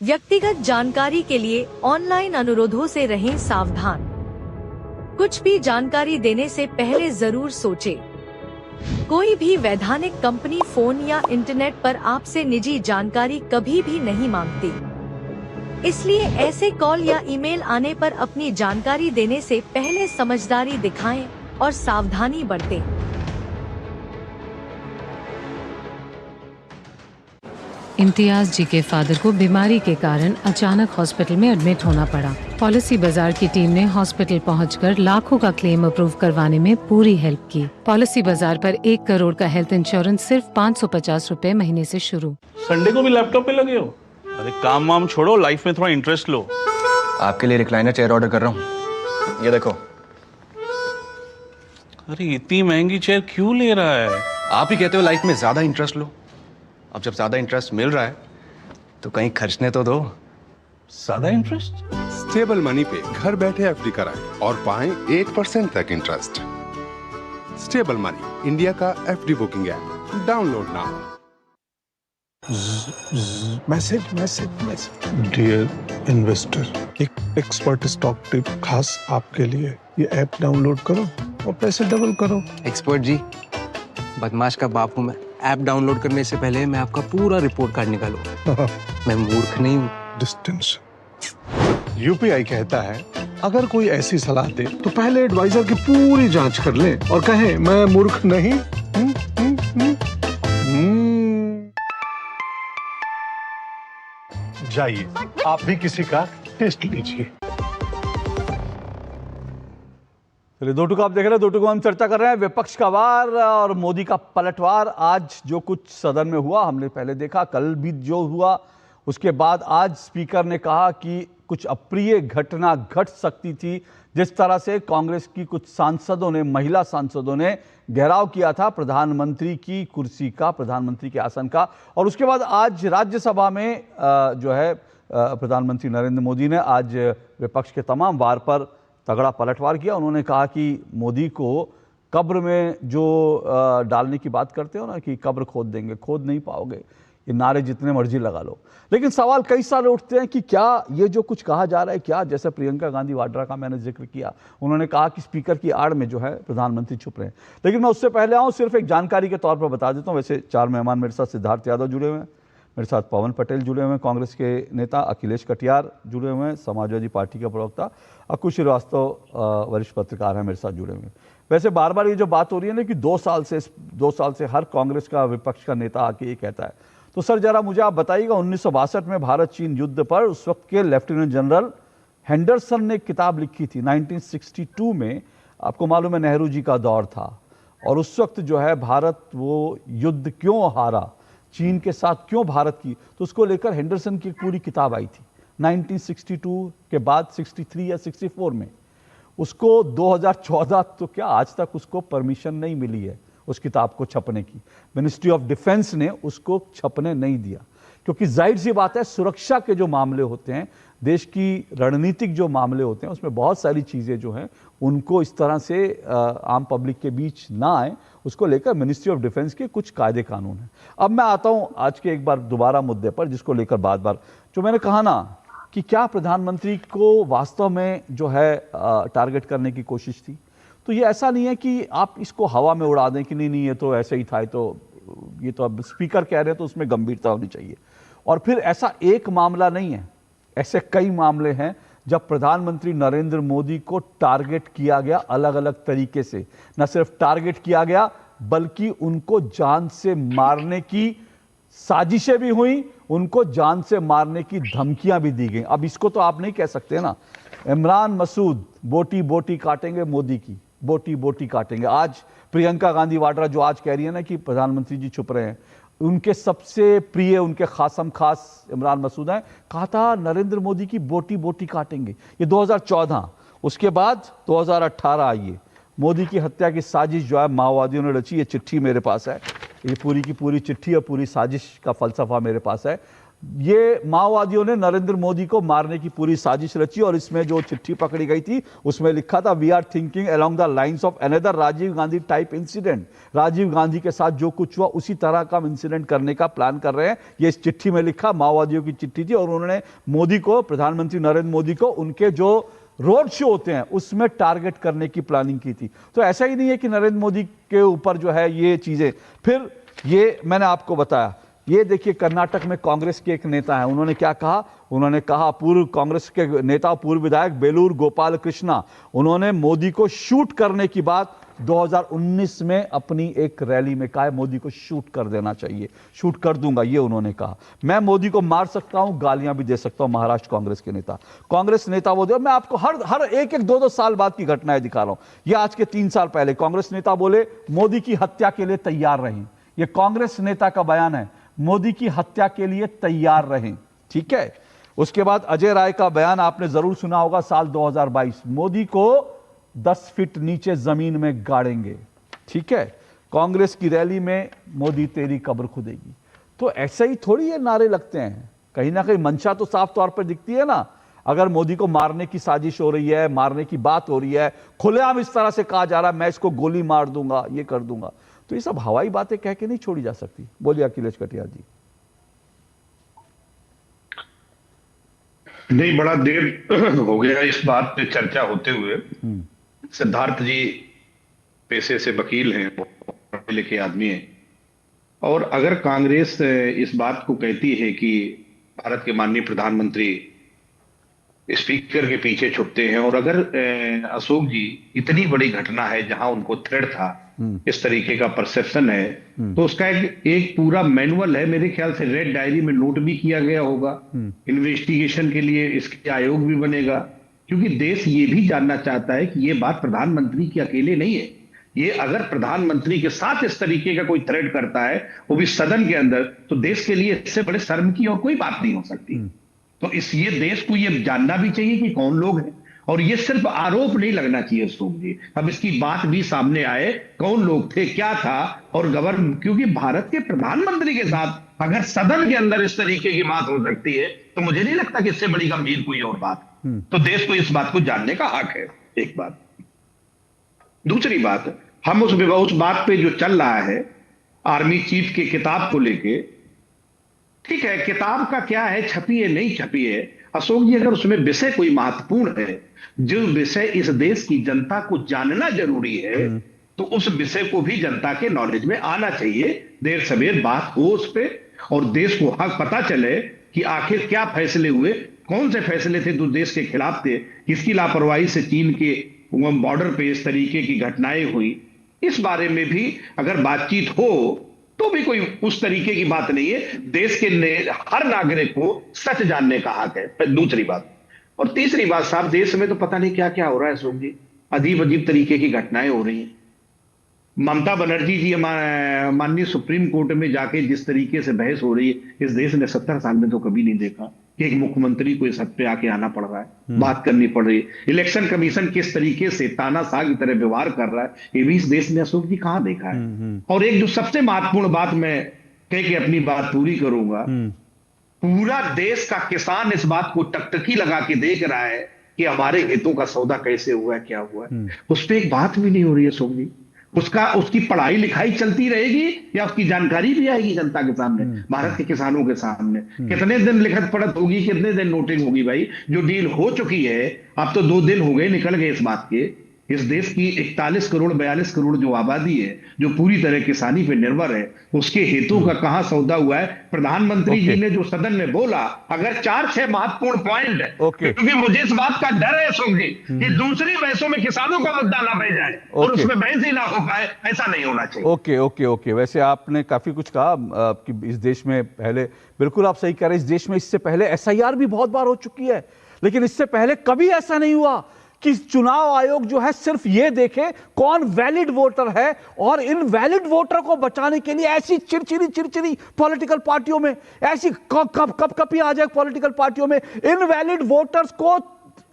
व्यक्तिगत जानकारी के लिए ऑनलाइन अनुरोधों से रहें सावधान। कुछ भी जानकारी देने से पहले जरूर सोचें। कोई भी वैधानिक कंपनी फोन या इंटरनेट पर आपसे निजी जानकारी कभी भी नहीं मांगती। इसलिए ऐसे कॉल या ईमेल आने पर अपनी जानकारी देने से पहले समझदारी दिखाएं और सावधानी बरतें। इम्तियाज जी के फादर को बीमारी के कारण अचानक हॉस्पिटल में एडमिट होना पड़ा। पॉलिसी बाजार की टीम ने हॉस्पिटल पहुंचकर लाखों का क्लेम अप्रूव करवाने में पूरी हेल्प की। पॉलिसी बाजार पर 1 करोड़ का हेल्थ इंश्योरेंस सिर्फ 550 रुपए महीने से शुरू। संडे को भी लैपटॉप पे लगे हो? अरे काम वाम छोड़ो, लाइफ में थोड़ा इंटरेस्ट लो। आपके लिए रिक्लाइनर चेयर ऑर्डर कर रहा हूँ, ये देखो। अरे इतनी महंगी चेयर क्यों ले रहा है? आप ही कहते हो लाइफ में ज्यादा इंटरेस्ट लो। अब जब ज्यादा इंटरेस्ट मिल रहा है तो कहीं खर्चने तो दो। ज्यादा इंटरेस्ट? स्टेबल मनी पे घर बैठे एफडी कराएं और पाएं 1% तक इंटरेस्ट। स्टेबल मनी, इंडिया का FD booking app, download now. Message dear investor, एक एक्सपर्ट स्टॉक टिप खास आपके लिए। ये ऐप डाउनलोड करो और पैसे डबल करो। एक्सपर्ट जी, बदमाश का बाप हूँ मैं। ऐप डाउनलोड करने से पहले मैं आपका पूरा रिपोर्ट कार्ड निकालूंगा। मैं मूर्ख नहीं हूँ। डिस्टेंस यूपीआई कहता है अगर कोई ऐसी सलाह दे तो पहले एडवाइजर की पूरी जांच कर ले और कहे मैं मूर्ख नहीं। जाइए आप भी किसी का टेस्ट लीजिए। चलिए, दो टुक आप देख रहे हैं, दो टुक हम चर्चा कर रहे हैं। विपक्ष का वार और मोदी का पलटवार। आज जो कुछ सदन में हुआ हमने पहले देखा, कल भी जो हुआ उसके बाद आज स्पीकर ने कहा कि कुछ अप्रिय घटना घट सकती थी। जिस तरह से कांग्रेस की कुछ सांसदों ने, महिला सांसदों ने घेराव किया था प्रधानमंत्री की कुर्सी का, प्रधानमंत्री के आसन का, और उसके बाद आज राज्यसभा में जो है प्रधानमंत्री नरेंद्र मोदी ने आज विपक्ष के तमाम वार पर तगड़ा पलटवार किया। उन्होंने कहा कि मोदी को कब्र में जो डालने की बात करते हो ना कि कब्र खोद देंगे, खोद नहीं पाओगे, ये नारे जितने मर्जी लगा लो। लेकिन सवाल कई सारे उठते हैं कि क्या ये जो कुछ कहा जा रहा है, क्या जैसे प्रियंका गांधी वाड्रा का मैंने जिक्र किया, उन्होंने कहा कि स्पीकर की आड़ में जो है प्रधानमंत्री छुप रहे हैं। लेकिन मैं उससे पहले आऊँ, सिर्फ एक जानकारी के तौर पर बता देता हूँ। वैसे 4 मेहमान मेरे साथ, सिद्धार्थ यादव जुड़े हुए हैं, मेरे साथ पवन पटेल जुड़े हुए हैं, कांग्रेस के नेता अखिलेश कटियार जुड़े हुए हैं, समाजवादी पार्टी के प्रवक्ता अकुश श्रीवास्तव वरिष्ठ पत्रकार हैं मेरे साथ जुड़े हुए हैं। वैसे बार बार ये जो बात हो रही है ना कि 2 साल से हर कांग्रेस का विपक्ष का नेता आके ये कहता है, तो सर जरा मुझे आप बताइएगा, 1962 में भारत चीन युद्ध पर उस वक्त के लेफ्टिनेंट जनरल हेंडरसन ने एक किताब लिखी थी। 1962 में आपको मालूम है नेहरू जी का दौर था, और उस वक्त जो है भारत वो युद्ध क्यों हारा, चीन के साथ क्यों भारत की, तो उसको लेकर हेंडरसन की पूरी किताब आई थी 1962 के बाद 63 या 64 में। उसको 2014 तो क्या आज तक उसको परमिशन नहीं मिली है उस किताब को छपने की। मिनिस्ट्री ऑफ डिफेंस ने उसको छपने नहीं दिया, क्योंकि जाहिर सी बात है सुरक्षा के जो मामले होते हैं, देश की रणनीतिक जो मामले होते हैं, उसमें बहुत सारी चीज़ें जो हैं उनको इस तरह से आम पब्लिक के बीच ना आए, उसको लेकर मिनिस्ट्री ऑफ डिफेंस के कुछ कायदे कानून हैं। अब मैं आता हूं आज के एक बार दोबारा मुद्दे पर, जिसको लेकर बार बार जो मैंने कहा ना कि क्या प्रधानमंत्री को वास्तव में जो है टारगेट करने की कोशिश थी। तो ये ऐसा नहीं है कि आप इसको हवा में उड़ा दें कि नहीं ये तो ऐसे ही था, तो ये तो अब स्पीकर कह रहे हैं तो उसमें गंभीरता होनी चाहिए। और फिर ऐसा एक मामला नहीं है, ऐसे कई मामले हैं जब प्रधानमंत्री नरेंद्र मोदी को टारगेट किया गया अलग अलग तरीके से। न सिर्फ टारगेट किया गया बल्कि उनको जान से मारने की साजिशें भी हुई, उनको जान से मारने की धमकियां भी दी गई। अब इसको तो आप नहीं कह सकते ना, इमरान मसूद बोटी बोटी काटेंगे मोदी की, बोटी बोटी काटेंगे। आज प्रियंका गांधी वाड्रा जो आज कह रही है ना कि प्रधानमंत्री जी छुप रहे हैं, उनके सबसे प्रिय, उनके खासम खास इमरान मसूद हैं, कहा था नरेंद्र मोदी की बोटी बोटी काटेंगे। ये 2014, उसके बाद 2018 आइए, मोदी की हत्या की साजिश जो है माओवादियों ने रची, ये चिट्ठी मेरे पास है, ये पूरी की पूरी चिट्ठी और पूरी साजिश का फलसफा मेरे पास है। ये माओवादियों ने नरेंद्र मोदी को मारने की पूरी साजिश रची और इसमें जो चिट्ठी पकड़ी गई थी उसमें लिखा था, we are thinking along the lines of another Rajiv Gandhi type incident. Rajiv Gandhi के साथ जो कुछ हुआ उसी तरह का इंसिडेंट करने का प्लान कर रहे हैं, ये इस चिट्ठी में लिखा, माओवादियों की चिट्ठी थी। और उन्होंने मोदी को, प्रधानमंत्री नरेंद्र मोदी को उनके जो रोड शो होते हैं उसमें टारगेट करने की प्लानिंग की थी। तो ऐसा ही नहीं है कि नरेंद्र मोदी के ऊपर जो है ये चीजें, फिर ये मैंने आपको बताया, ये देखिए कर्नाटक में कांग्रेस के एक नेता है, उन्होंने क्या कहा, उन्होंने कहा, पूर्व कांग्रेस के नेता पूर्व विधायक बेलूर गोपाल कृष्णा, उन्होंने मोदी को शूट करने की बात 2019 में अपनी एक रैली में कहा, मोदी को शूट कर देना चाहिए, शूट कर दूंगा, ये उन्होंने कहा। मैं मोदी को मार सकता हूं, गालियां भी दे सकता हूं, महाराष्ट्र कांग्रेस के नेता, कांग्रेस नेता वो, मैं आपको हर एक 2-2 साल बाद की घटनाएं दिखा रहा हूं। ये आज के 3 साल पहले कांग्रेस नेता बोले मोदी की हत्या के लिए तैयार रहें, ये कांग्रेस नेता का बयान है, मोदी की हत्या के लिए तैयार रहें, ठीक है। उसके बाद अजय राय का बयान आपने जरूर सुना होगा, साल 2022, मोदी को 10 फीट नीचे जमीन में गाड़ेंगे, ठीक है। कांग्रेस की रैली में मोदी तेरी कब्र खुदेगी। तो ऐसे ही थोड़ी ये नारे लगते हैं, कहीं ना कहीं मंशा तो साफ तौर पर दिखती है ना। अगर मोदी को मारने की साजिश हो रही है, मारने की बात हो रही है, खुलेआम इस तरह से कहा जा रहा है मैं इसको गोली मार दूंगा, ये कर दूंगा, तो ये सब हवाई बातें कह के नहीं छोड़ी जा सकती। बोलिए अखिलेश कटियार जी। नहीं, बड़ा देर हो गया इस बात पे चर्चा होते हुए। सिद्धार्थ जी पेशे से वकील हैं, पढ़े लिखे आदमी हैं, और अगर कांग्रेस इस बात को कहती है कि भारत के माननीय प्रधानमंत्री स्पीकर के पीछे छुपते हैं, और अगर अशोक जी इतनी बड़ी घटना है जहां उनको थ्रेड था, इस तरीके का परसेप्शन है, तो उसका एक पूरा मैनुअल है, मेरे ख्याल से रेड डायरी में नोट भी किया गया होगा, इन्वेस्टिगेशन के लिए इसके आयोग भी बनेगा, क्योंकि देश ये भी जानना चाहता है कि ये बात प्रधानमंत्री की अकेले नहीं है। ये अगर प्रधानमंत्री के साथ इस तरीके का कोई थ्रेड करता है, वो भी सदन के अंदर, तो देश के लिए इससे बड़े शर्म की और कोई बात नहीं हो सकती। तो ये देश को ये जानना भी चाहिए कि कौन लोग हैं, और ये सिर्फ आरोप नहीं लगना चाहिए अशोक जी, अब इसकी बात भी सामने आए, कौन लोग थे, क्या था, और क्योंकि भारत के प्रधानमंत्री के साथ अगर सदन के अंदर इस तरीके की बात हो सकती है, तो मुझे नहीं लगता कि इससे बड़ी गंभीर कोई और बात। तो देश को इस बात को जानने का हक है, एक बात। दूसरी बात, हम उस बात पे जो चल रहा है आर्मी चीफ के किताब को लेके, ठीक है, किताब का क्या है, छपी है नहीं छपी है, अशोक जी अगर उसमें विषय कोई महत्वपूर्ण है, जो विषय इस देश की जनता को जानना जरूरी है, तो उस विषय को भी जनता के नॉलेज में आना चाहिए, देर सवेर बात हो उस पे, और देश को हक पता चले कि आखिर क्या फैसले हुए, कौन से फैसले थे जो देश के खिलाफ थे, किसकी लापरवाही से चीन के बॉर्डर पे इस तरीके की घटनाएं हुई, इस बारे में भी अगर बातचीत हो तो भी कोई उस तरीके की बात नहीं है। देश के हर नागरिक को सच जानने का हक है, दूसरी बात। और तीसरी बात साहब, देश में तो पता नहीं क्या क्या हो रहा है अशोक जी, अजीब अजीब तरीके की घटनाएं हो रही हैं। ममता बनर्जी जी माननीय सुप्रीम कोर्ट में जाके जिस तरीके से बहस हो रही है, इस देश ने 70 साल में तो कभी नहीं देखा कि एक मुख्यमंत्री को इस हद पे आके आना पड़ रहा है, बात करनी पड़ रही है। इलेक्शन कमीशन किस तरीके से तानाशाह की तरह व्यवहार कर रहा है, ये भी इस देश ने अशोक जी कहां देखा है। और एक जो सबसे महत्वपूर्ण बात मैं कह के अपनी बात पूरी करूंगा, पूरा देश का किसान इस बात को टकटकी लगा के देख रहा है कि हमारे हितों का सौदा कैसे हुआ है, क्या हुआ है, उस पर एक बात भी नहीं हो रही है अशोक जी। उसकी पढ़ाई लिखाई चलती रहेगी या उसकी जानकारी भी आएगी जनता के सामने, भारत के किसानों के सामने? कितने दिन लिखत पढ़त होगी, कितने दिन नोटिंग होगी भाई? जो डील हो चुकी है, अब तो 2 दिन हो गए निकल गए इस बात के, इस देश की 41 करोड़ 42 करोड़ जो आबादी है, जो पूरी तरह किसानी पे निर्भर है, उसके हेतु का कहां सौदा हुआ है? प्रधानमंत्री जी ने जो सदन में बोला, अगर 4-6 महत्वपूर्ण पॉइंट है, क्योंकि मुझे इस बात का डर है अशोक जी कि दूसरी बहसों में किसानों का मुद्दा ना बह जाए और उसमें बहस ही ना हो पाए, ऐसा नहीं होना चाहिए। ओके। वैसे आपने काफी कुछ कहा कि इस देश में पहले, बिल्कुल आप सही कह रहे हैं, इस देश में इससे पहले SIR भी बहुत बार हो चुकी है, लेकिन इससे पहले कभी ऐसा नहीं हुआ कि चुनाव आयोग जो है सिर्फ ये देखे कौन वैलिड वोटर है, और इन वैलिड वोटर को बचाने के लिए ऐसी चिरचिरी पॉलिटिकल पार्टियों में, ऐसी कपी आ जाए पॉलिटिकल पार्टियों में, इन वैलिड वोटर्स को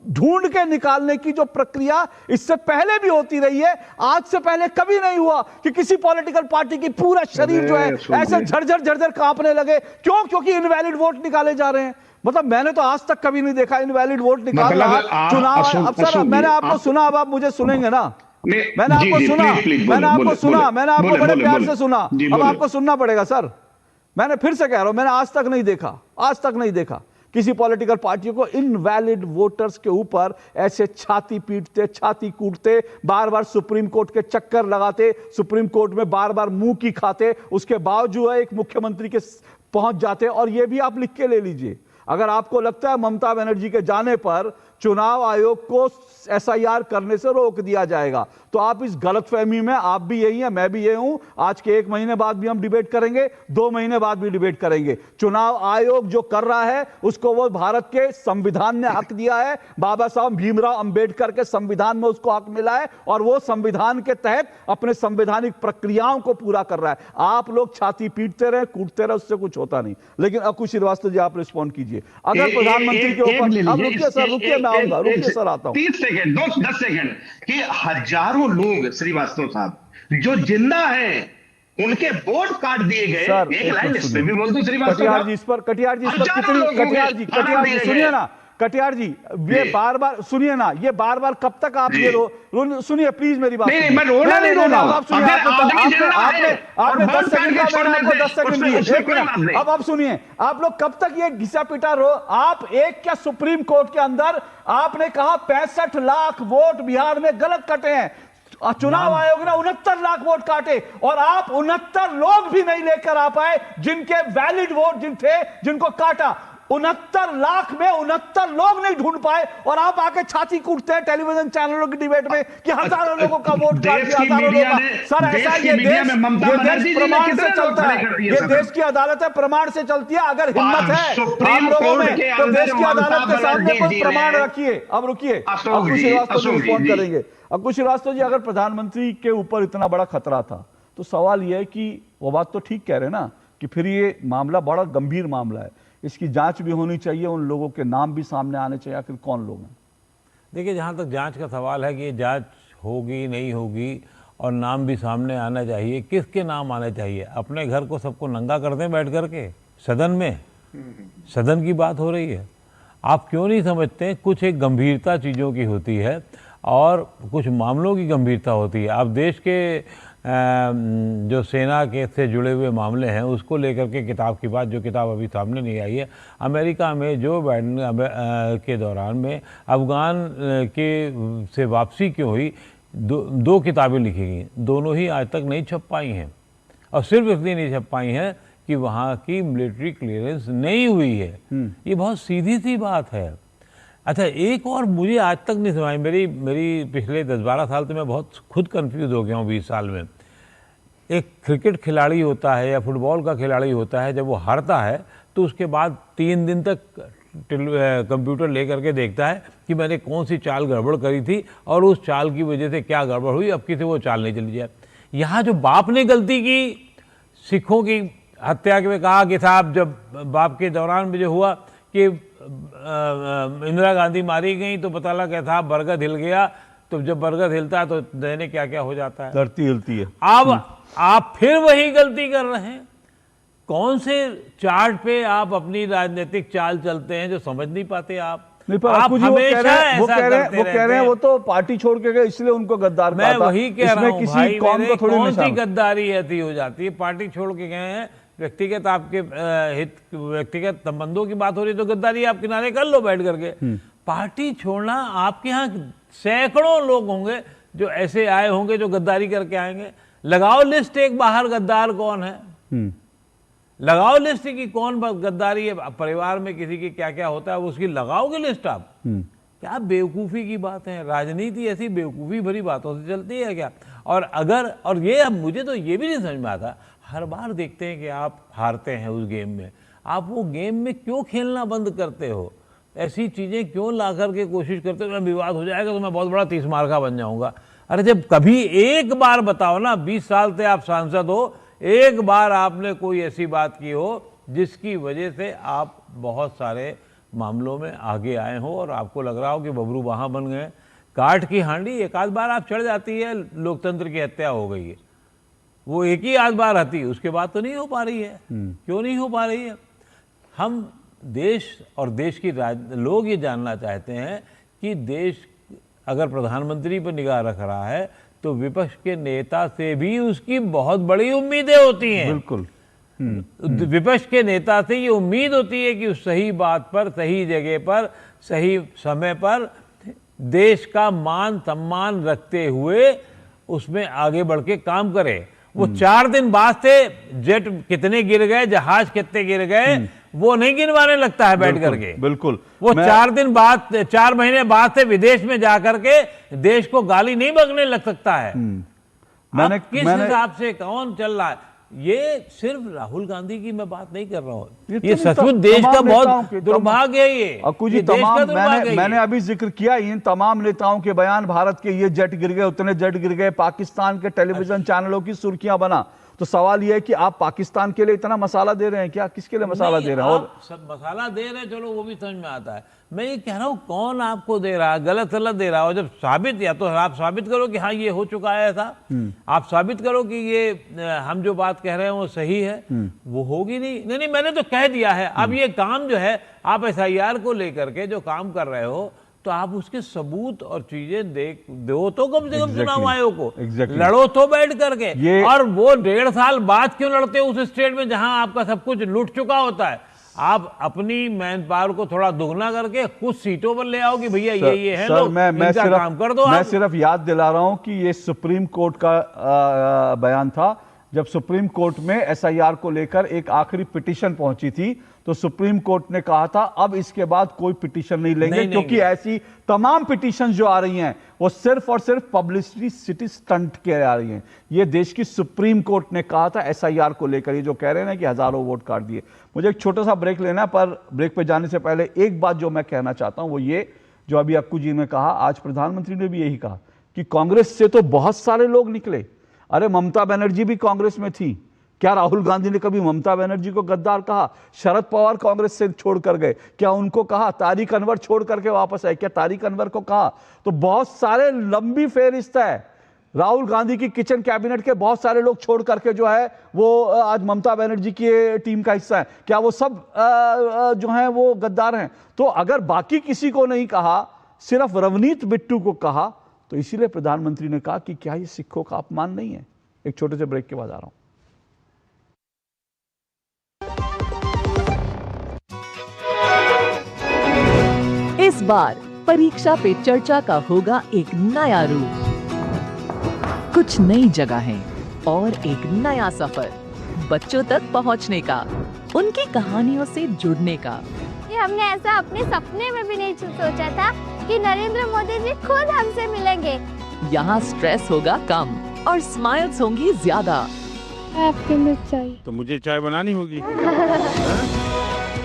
ढूंढ के निकालने की जो प्रक्रिया इससे पहले भी होती रही है, आज से पहले कभी नहीं हुआ कि किसी पॉलिटिकल पार्टी की पूरा शरीर जो है ऐसे झरझर कांपने लगे। क्यों? क्योंकि इनवैलिड वोट निकाले जा रहे हैं। मतलब मैंने तो आज तक कभी नहीं देखा इनवैलिड वोट निकाल रहा चुनाव। अब सर मैंने आपको सुना, अब आप मुझे सुनेंगे ना? मैंने आपको सुना, मैंने आपको बड़े प्यार से सुना, अब आपको सुनना पड़ेगा सर। मैंने फिर से कह रहा हूं, मैंने आज तक नहीं देखा किसी पॉलिटिकल पार्टी को इनवैलिड वोटर्स के ऊपर ऐसे छाती पीटते, छाती कूटते, बार बार सुप्रीम कोर्ट के चक्कर लगाते, सुप्रीम कोर्ट में बार बार मुंह की खाते, उसके बावजूद एक मुख्यमंत्री के पहुंच जाते। और यह भी आप लिख के ले लीजिए, अगर आपको लगता है ममता बनर्जी के जाने पर चुनाव आयोग को SIR करने से रोक दिया जाएगा, तो आप इस गलतफहमी में, आप भी यही हैं, मैं भी यही हूं। आज के 1 महीने बाद भी हम डिबेट करेंगे, 2 महीने बाद भी डिबेट करेंगे। चुनाव आयोग जो कर रहा है उसको वो भारत के संविधान ने हक दिया है, बाबा साहब भीमराव अंबेडकर के संविधान में उसको हक मिला है, और वो संविधान के तहत अपने संवैधानिक प्रक्रियाओं को पूरा कर रहा है। आप लोग छाती पीटते रहे, कूटते रहे, उससे कुछ होता नहीं। लेकिन अकुल श्रीवास्तव जी, आप रिस्पॉन्ड कीजिए। अगर प्रधानमंत्री के ऊपर, अब रुकिए सर, रुकिए, मैं आऊंगा, रुकिए सर, आता हूं। 30 सेकंड, 10 सेकंड कि हजारों लोग श्रीवास्तव साहब जो जिंदा हैं उनके वोट काट दिए गए। एक लाइन इस पे भी बोल दो श्रीवास्तव। कटियार जी इस पर कितनी, कटियार जी सुनिए ना, कटियार जी ये बार बार सुनिए ना, ये बार बार कब तक आप ये सुनिए प्लीज मेरी बात। नहीं, मैं रोना नहीं रोना। आप सुनिए, आपने 10 सेकंड का, मैंने आपको 10 सेकंड दिए। अब आप सुनिए, आप लोग कब तक ये घिसा पिटा रो? आप एक क्या सुप्रीम कोर्ट के अंदर आपने कहा 65 लाख वोट बिहार में गलत कटे हैं, चुनाव आयोग ने 69 लाख वोट काटे, और आप 69 लोग भी नहीं लेकर आ पाए जिनके वैलिड वोट जिनको काटा। 69 लाख में 69 लोग नहीं ढूंढ पाए, और आप आके छाती कूटते हैं टेलीविजन चैनलों की डिबेट में कि हजारों लोगों का वोट काट दिया, हजारों लोगों का। सर ऐसा ये देश प्रमाण से चलता है, ये देश की अदालत है, प्रमाण से चलती है। अगर हिम्मत है आप लोगों में तो देश की अदालत के सामने कोई प्रमाण रखिए। अब रुकिए, अकुल श्रीवास्तव जी रिस्पॉन्ड करेंगे। अकुल श्रीवास्तव जी, अगर प्रधानमंत्री के ऊपर इतना बड़ा खतरा था तो सवाल यह है कि वो बात तो ठीक कह रहे हैं ना कि फिर ये मामला बड़ा गंभीर मामला है, इसकी जांच भी होनी चाहिए, उन लोगों के नाम भी सामने आने चाहिए, आखिर कौन लोग हैं। देखिए, जहाँ तक जांच का सवाल है कि ये जांच होगी नहीं होगी और नाम भी सामने आना चाहिए, किसके नाम आने चाहिए? अपने घर को सबको नंगा कर दें बैठ करके सदन में? सदन की बात हो रही है। आप क्यों नहीं समझते कुछ एक गंभीरता चीज़ों की होती है और कुछ मामलों की गंभीरता होती है। आप देश के जो सेना के से जुड़े हुए मामले हैं उसको लेकर के किताब की बात, जो किताब अभी सामने नहीं आई है, अमेरिका में जो बाइडेन के दौरान में अफगान के से वापसी क्यों हुई, दो किताबें लिखी गई, दोनों ही आज तक नहीं छप पाई हैं, और सिर्फ इसलिए नहीं छप पाई हैं कि वहाँ की मिलिट्री क्लियरेंस नहीं हुई है। ये बहुत सीधी सी बात है। अच्छा, एक और मुझे आज तक नहीं समझ, मेरी पिछले 10-12 साल तो मैं बहुत खुद कंफ्यूज हो गया हूँ 20 साल में। एक क्रिकेट खिलाड़ी होता है या फुटबॉल का खिलाड़ी होता है, जब वो हारता है तो उसके बाद 3 दिन तक कंप्यूटर ले करके देखता है कि मैंने कौन सी चाल गड़बड़ करी थी और उस चाल की वजह से क्या गड़बड़ हुई, अब किसी वो चाल नहीं चली जाए। यहाँ जो बाप ने गलती की, सिखों की हत्या में कहा कि साहब जब बाप के दौरान में जो हुआ कि इंदिरा गांधी मारी गई तो पता लगा था बरगद हिल गया, तो जब बरगद हिलता है तो देने क्या क्या हो जाता है, धरती हिलती है। अब आप फिर वही गलती कर रहे हैं। कौन से चार्ट पे आप अपनी राजनीतिक चाल चलते हैं जो समझ नहीं पाते आप? नहीं, पर आप वो कह रहे हैं वो तो पार्टी छोड़ के गए इसलिए उनको गद्दार कहा था। मैं वही कह रहा हूं भाई, कौन सी गद्दारी ऐसी हो जाती है? पार्टी छोड़ के गए हैं, व्यक्तिगत आपके हित, व्यक्तिगत संबंधों की बात हो रही है तो गद्दारी आप किनारे कर लो बैठ करके। पार्टी छोड़ना, आपके यहाँ सैकड़ों लोग होंगे जो ऐसे आए होंगे जो गद्दारी करके आएंगे। लगाओ लिस्ट एक बाहर गद्दार कौन है, लगाओ लिस्ट की कौन गद्दारी है, परिवार में किसी की क्या क्या होता है उसकी लगाओगे लिस्ट आप। क्या बेवकूफ़ी की बात है? राजनीति ऐसी बेवकूफ़ी भरी बातों से चलती है क्या? और ये मुझे तो ये भी नहीं समझ में आता, हर बार देखते हैं कि आप हारते हैं उस गेम में, आप वो गेम में क्यों खेलना बंद करते हो? ऐसी चीज़ें क्यों ला करके कोशिश करते हो? विवाद हो जाएगा तो मैं बहुत बड़ा 30 मार्का बन जाऊंगा। अरे जब कभी एक बार बताओ ना, 20 साल से आप सांसद हो, एक बार आपने कोई ऐसी बात की हो जिसकी वजह से आप बहुत सारे मामलों में आगे आए हो और आपको लग रहा हो कि बबरू वहाँ बन गए। काठ की हांडी एक आध बार आप चढ़ जाती है, लोकतंत्र की हत्या हो गई है, वो एक ही आध बार आती है, उसके बाद तो नहीं हो पा रही है। क्यों नहीं हो पा रही है? हम देश और देश की लोग ये जानना चाहते हैं कि देश अगर प्रधानमंत्री पर निगाह रख रहा है तो विपक्ष के नेता से भी उसकी बहुत बड़ी उम्मीदें होती हैं। बिल्कुल। विपक्ष के नेता से ये उम्मीद होती है कि उस सही बात पर, सही जगह पर, सही समय पर देश का मान सम्मान रखते हुए उसमें आगे बढ़ के काम करे। वो 4 दिन बाद से जेट कितने गिर गए, जहाज कितने गिर गए, वो नहीं गिनवाने लगता है बैठ करके। बिल्कुल। वो 4 दिन बाद, 4 महीने बाद से विदेश में जाकर के देश को गाली नहीं बकने लग सकता है। किस हिसाब से कौन चल रहा है? ये सिर्फ राहुल गांधी की मैं बात नहीं कर रहा हूँ, ये सचमुच देश का बहुत दुर्भाग्य है। ये अक्कू जी, तमाम मैंने अभी जिक्र किया, इन तमाम नेताओं के बयान, भारत के ये जेट गिर गए, उतने जेट गिर गए, पाकिस्तान के टेलीविजन चैनलों की सुर्खियां बना। तो सवाल यह है कि आप पाकिस्तान के लिए इतना मसाला दे रहे हैं क्या? किसके लिए मसाला दे रहे हैं? और सब मसाला दे रहे हैं, चलो वो भी समझ में आता है। मैं ये कह रहा हूँ कौन आपको दे रहा है, गलत गलत दे रहा हो। जब साबित, या तो आप साबित करो कि हाँ ये हो चुका है ऐसा, आप साबित करो कि ये हम जो बात कह रहे हैं वो सही है, वो होगी नहीं। मैंने तो कह दिया है। अब ये काम जो है, आप SIR को लेकर के जो काम कर रहे हो, तो आप उसके सबूत और चीजें दो तो कम से कम चुनाव आयोग को। लड़ो तो बैठ करके। और वो 1.5 साल बाद क्यों लड़ते हो उस स्टेट में जहां आपका सब कुछ लूट चुका होता है? आप अपनी मैन पावर को थोड़ा दुगना करके कुछ सीटों पर ले आओ कि भैया ये है, सर, मैं सिर्फ काम कर दो। मैं सिर्फ याद दिला रहा हूं कि ये सुप्रीम कोर्ट का बयान था। जब सुप्रीम कोर्ट में SIR को लेकर एक आखिरी पिटीशन पहुंची थी, तो सुप्रीम कोर्ट ने कहा था अब इसके बाद कोई पिटीशन नहीं लेंगे, क्योंकि ऐसी तमाम पिटीशन जो आ रही हैं वो सिर्फ और सिर्फ पब्लिसिटी स्टंट के आ रही हैं। ये देश की सुप्रीम कोर्ट ने कहा था SIR को लेकर, ये जो कह रहे हैं ना कि हजारों वोट काट दिए। मुझे एक छोटा सा ब्रेक लेना है, पर ब्रेक पे जाने से पहले एक बात जो मैं कहना चाहता हूं वो ये, जो अभी अक्कू जी ने कहा, आज प्रधानमंत्री ने भी यही कहा कि कांग्रेस से तो बहुत सारे लोग निकले। अरे ममता बनर्जी भी कांग्रेस में थी, क्या राहुल गांधी ने कभी ममता बनर्जी को गद्दार कहा? शरद पवार कांग्रेस से छोड़कर गए, क्या उनको कहा? तारिक अनवर छोड़ करके वापस आए, क्या तारिक अनवर को कहा? तो बहुत सारे, लंबी फेहरिस्त है। राहुल गांधी की किचन कैबिनेट के बहुत सारे लोग छोड़ करके जो है वो आज ममता बनर्जी की टीम का हिस्सा है। क्या वो सब जो है वो गद्दार हैं? तो अगर बाकी किसी को नहीं कहा, सिर्फ रवनीत बिट्टू को कहा, तो इसीलिए प्रधानमंत्री ने कहा कि क्या ये सिखों का अपमान नहीं है? एक छोटे से ब्रेक के बाद आ रहा हूं। इस बार परीक्षा पे चर्चा का होगा एक नया रूप, कुछ नई जगहें और एक नया सफर, बच्चों तक पहुंचने का, उनकी कहानियों से जुड़ने का। ये हमने ऐसा अपने सपने में भी नहीं सोचा था कि नरेंद्र मोदी जी खुद हमसे मिलेंगे। यहाँ स्ट्रेस होगा कम और स्माइल्स होंगी ज्यादा। आपके लिए चाय तो मुझे चाय बनानी होगी।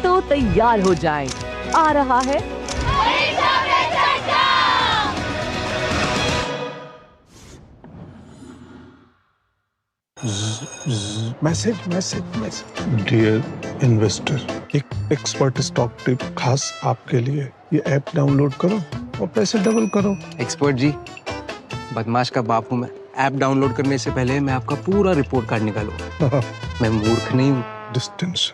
तो तैयार हो जाएं, आ रहा है मैसेज। डियर इन्वेस्टर, एक एक्सपर्ट स्टॉक टिप खास आपके लिए। ये ऐप डाउनलोड करो और पैसे डबल करो। एक्सपर्ट जी, बदमाश का बाप हूँ मैं। ऐप डाउनलोड करने से पहले मैं आपका पूरा रिपोर्ट कार्ड निकालूं। मैं मूर्ख नहीं हूँ। डिस्टेंस।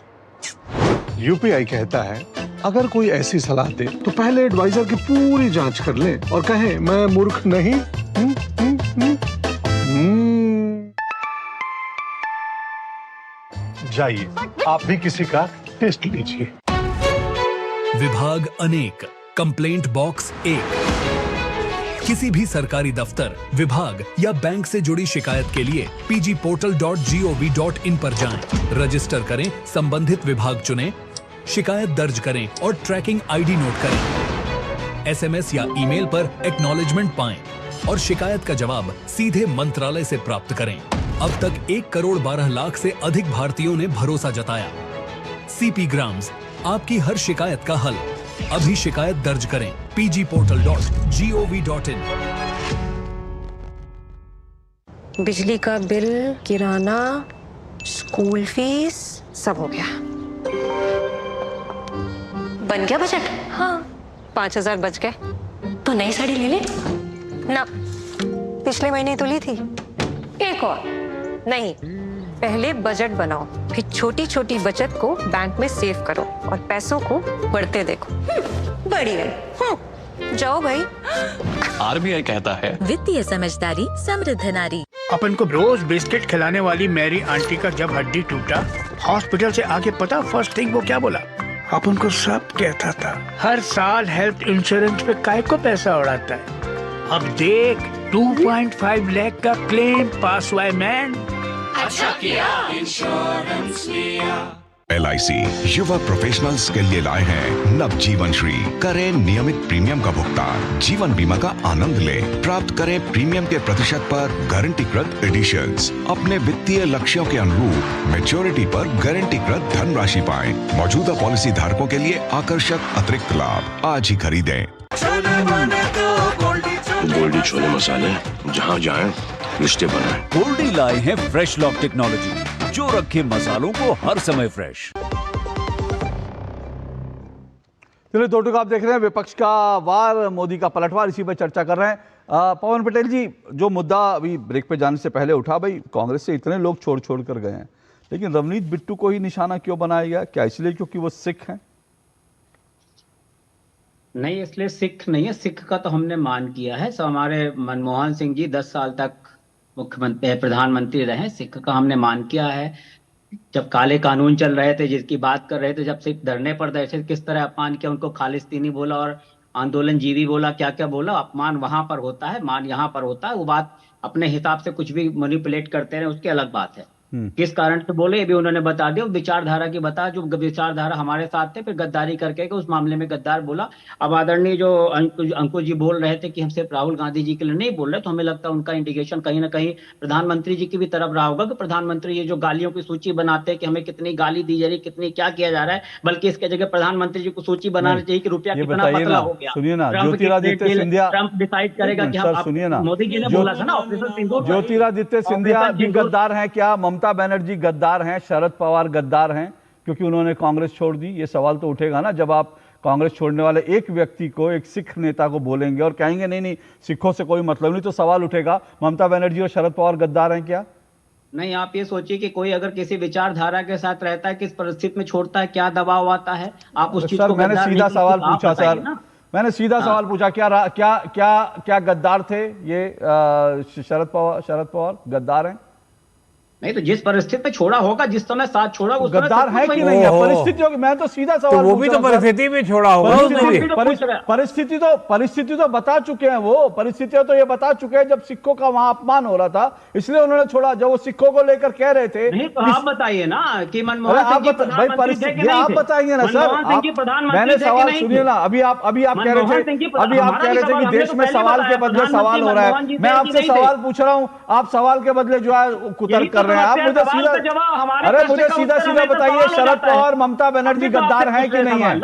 UPI कहता है अगर कोई ऐसी सलाह दे तो पहले एडवाइजर की पूरी जांच कर ले और कहे मैं मूर्ख नहीं। जाइए, आप भी किसी का टेस्ट लीजिए। विभाग अनेक, कंप्लेंट बॉक्स 1। किसी भी सरकारी दफ्तर, विभाग या बैंक से जुड़ी शिकायत के लिए pgportal.gov.in पर जाएं, रजिस्टर करें, संबंधित विभाग चुनें, शिकायत दर्ज करें और ट्रैकिंग ID नोट करें। SMS या ईमेल पर एक्नॉलेजमेंट पाएं और शिकायत का जवाब सीधे मंत्रालय से प्राप्त करें। अब तक 1 करोड़ 12 लाख से अधिक भारतीयों ने भरोसा जताया। CP ग्राम्स, आपकी हर शिकायत का हल। अभी शिकायत दर्ज करें pgportal.gov.in। बिजली का बिल, किराना, स्कूल फीस सब हो गया। बन गया बजट? हाँ, 5,000 बच गए। तो नई साड़ी ले ले ना, पिछले महीने तो ली थी। एक और नहीं, पहले बजट बनाओ, फिर छोटी छोटी बचत को बैंक में सेव करो और पैसों को बढ़ते देखो। बढ़िया। जाओ भाई। आरबीआई कहता है वित्तीय समझदारी समृद्ध नारी। अपन को रोज बिस्किट खिलाने वाली मैरी आंटी का जब हड्डी टूटा, हॉस्पिटल से आके पता फर्स्ट थिंग वो क्या बोला? अपन को सब कहता था हर साल हेल्थ इंश्योरेंस पे काय को पैसा उड़ाता है। अब देख 2.5 लाख का क्लेम पास हुआ है मैन। अच्छा किया इंश्योरेंस लिया। LIC युवा प्रोफेशनल्स के लिए लाए हैं नव जीवन श्री। करें नियमित प्रीमियम का भुगतान, जीवन बीमा का आनंद लें, प्राप्त करें प्रीमियम के प्रतिशत पर गारंटीकृत एडिशंस, अपने वित्तीय लक्ष्यों के अनुरूप मैच्योरिटी पर गारंटीकृत धनराशि पाएं। मौजूदा पॉलिसी धारकों के लिए आकर्षक अतिरिक्त लाभ आज ही खरीदें। गोल्डी छोले मसाले, जहाँ जाए रिश्ते बनाए। गोल्डी लाए हैं फ्रेश लॉक टेक्नोलॉजी, जो रखे मसालों को हर समय फ्रेश। चलिए दो टूक आप देख रहे हैं विपक्ष का वार, मोदी का पलटवार, इसी पर चर्चा कर रहे हैं। पवन पटेल जी, जो मुद्दा अभी ब्रेक पे जाने से पहले उठा, भाई कांग्रेस से इतने लोग छोड़ छोड़ कर गए हैं, लेकिन रवनीत बिट्टू को ही निशाना क्यों बनाया गया? क्या इसलिए क्योंकि वो सिख हैं? नहीं, इसलिए सिख नहीं है। सिख का तो हमने मान किया है। सब हमारे मनमोहन सिंह जी 10 साल तक मुख्यमंत्री प्रधानमंत्री रहे, सिख का हमने मान किया है। जब काले कानून चल रहे थे, जिसकी बात कर रहे थे, जब सिख धरने पर बैठे, किस तरह अपमान किया, उनको खालिस्तीनी बोला और आंदोलन जीवी बोला, क्या क्या बोला। अपमान वहां पर होता है, मान यहाँ पर होता है। वो बात अपने हिसाब से कुछ भी मैनिपुलेट करते रहे, उसकी अलग बात है। किस कारण से बोले ये भी उन्होंने बता दिया। विचारधारा की बता, जो विचारधारा हमारे साथ थे, फिर गद्दारी करके उस मामले में गद्दार बोला। अब आदरणीय जो अंकुश जी बोल रहे थे कि हम सिर्फ राहुल गांधी जी के लिए नहीं बोल रहे, तो हमें लगता है उनका इंडिकेशन कहीं ना कहीं प्रधानमंत्री जी की भी तरफ रहा होगा कि प्रधानमंत्री ये जो गालियों की सूची बनाते हैं कि हमें कितनी गाली दी जा रही, कितनी क्या किया जा रहा है, बल्कि इसके जगह प्रधानमंत्री जी को सूची बनानी चाहिए कि रुपया कितना पतला हो गया। सुनिए ना, ज्योतिरादित्य सिंधिया ट्रंप डिसाइड करेगा कि हम, मोदी जी ने बोला था ना ऑपरेशन सिंदूर, ज्योतिरादित्य सिंधिया भी गद्दार हैं क्या? ममता बनर्जी गद्दार हैं? शरद पवार गद्दार हैं क्योंकि उन्होंने कांग्रेस छोड़ दी? ये सवाल तो उठेगा ना जब आप कांग्रेस छोड़ने वाले एक व्यक्ति को, एक सिख नेता को बोलेंगे और कहेंगे नहीं नहीं सिखों से कोई मतलब नहीं, तो सवाल उठेगा ममता बनर्जी और शरद पवार गद्दार हैं क्या? नहीं, आप ये सोचिए कि कोई अगर किसी विचारधारा के साथ रहता है, किस परिस्थिति में छोड़ता है, क्या दबाव आता है, आप उस चीज को। मैंने सीधा सवाल पूछा सर, मैंने सीधा सवाल पूछा, क्या क्या क्या क्या गद्दार थे ये? शरद पवार गद्दार हैं? नहीं, तो जिस परिस्थिति में छोड़ा होगा, जिस समय साथ छोड़ा, उस गद्दार है कि नहीं है? परिस्थितियों की, मैं तो सीधा सवाल, तो वो भी तो परिस्थिति में छोड़ा होगा। परिस्थिति तो बता चुके हैं वो, परिस्थितियां तो ये बता चुके हैं जब सिखों का वहां अपमान हो रहा था, इसलिए उन्होंने छोड़ा। जब वो सिखों को लेकर कह रहे थे, नहीं तो आप बताइए ना कि मनमोहन सिंह आप बताएंगे ना सर। मैंने सवाल सुनिए ना, अभी आप कह रहे थे कि देश में सवाल के बदले सवाल हो रहा है। मैं आपसे सवाल पूछ रहा हूँ, आप सवाल के बदले जो है कुतर्क कर रहे हैं। आप मुझे सीधा, अरे मुझे सीधा सीधा बताइए, शरद पवार ममता बनर्जी गद्दार हैं कि नहीं है?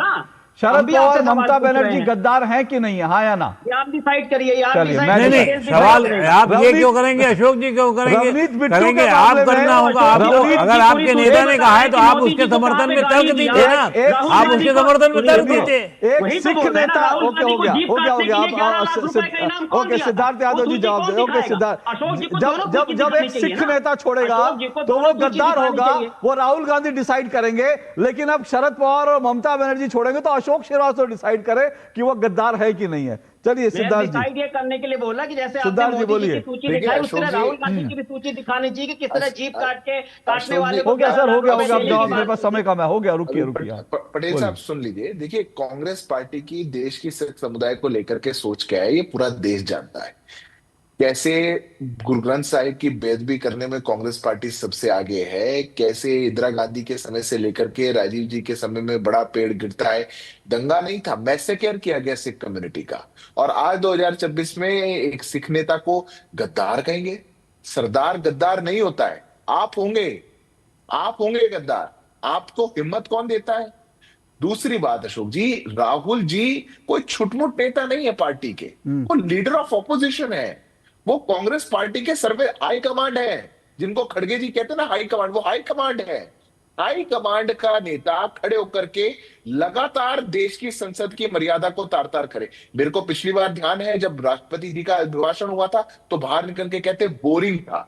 शरद पवार ममता बनर्जी गद्दार हैं कि नहीं है? हाँ या ना? आप डिसाइड करिए यार। नहीं, सवाल आप ये क्यों करेंगे? अशोक जी क्यों करेंगे? करेंगे आप, करना होगा आपको। अगर आपके नेता ने कहा है तो आप उसके समर्थन में तर्क दीजिए ना, आप उसके समर्थन में तर्क दीजिए। एक सिख नेता, ओके हो गया, ओके सिद्धार्थ यादव जी जवाब दे। ओके सिद्धार्थ, जब एक सिख नेता छोड़ेगा तो वो गद्दार होगा, वो राहुल गांधी डिसाइड करेंगे। लेकिन अब शरद पवार और ममता बनर्जी छोड़ेंगे तो अशोक श्रीवास्तव डिसाइड करे कि वो गद्दार है कि नहीं है। चलिए सिद्धार्थ जी, ये करने के लिए बोला कि जैसे सिद्धार्थ जी बोलिए। सूची दिखाई, उस तरह राहुल गांधी की भी सूची दिखानी चाहिए कि किस तरह जीप काटने वाले। हो गया सर, हो गया। अब जवाब मेरे पास समय कम है, हो गया। रुकिए पटेल साहब सुन लीजिए। देखिए, कांग्रेस पार्टी की देश की सिख समुदाय को लेकर के सोच क्या है, ये पूरा देश जानता है। कैसे गुरु ग्रंथ साहिब की बेदबी करने में कांग्रेस पार्टी सबसे आगे है, कैसे इंदिरा गांधी के समय से लेकर के राजीव जी के समय में बड़ा पेड़ गिरता है, दंगा नहीं था, मैसेकर किया गया सिख कम्युनिटी का। और आज 2026 में एक सिख नेता को गद्दार कहेंगे? सरदार गद्दार नहीं होता है, आप होंगे गद्दार। आपको हिम्मत कौन देता है? दूसरी बात अशोक जी, राहुल जी कोई छुटमुट नेता नहीं है पार्टी के, वो लीडर ऑफ ऑपोजिशन है। वो कांग्रेस पार्टी के सर्वे हाई कमांड है, जिनको खड़गे जी कहते हैं ना हाई कमांड, वो हाई कमांड है। हाई कमांड का नेता खड़े होकर के लगातार देश की संसद की मर्यादा को तार तार करे। मेरे को पिछली बार ध्यान है जब राष्ट्रपति जी का अभिभाषण हुआ था तो बाहर निकल के कहते बोरिंग था।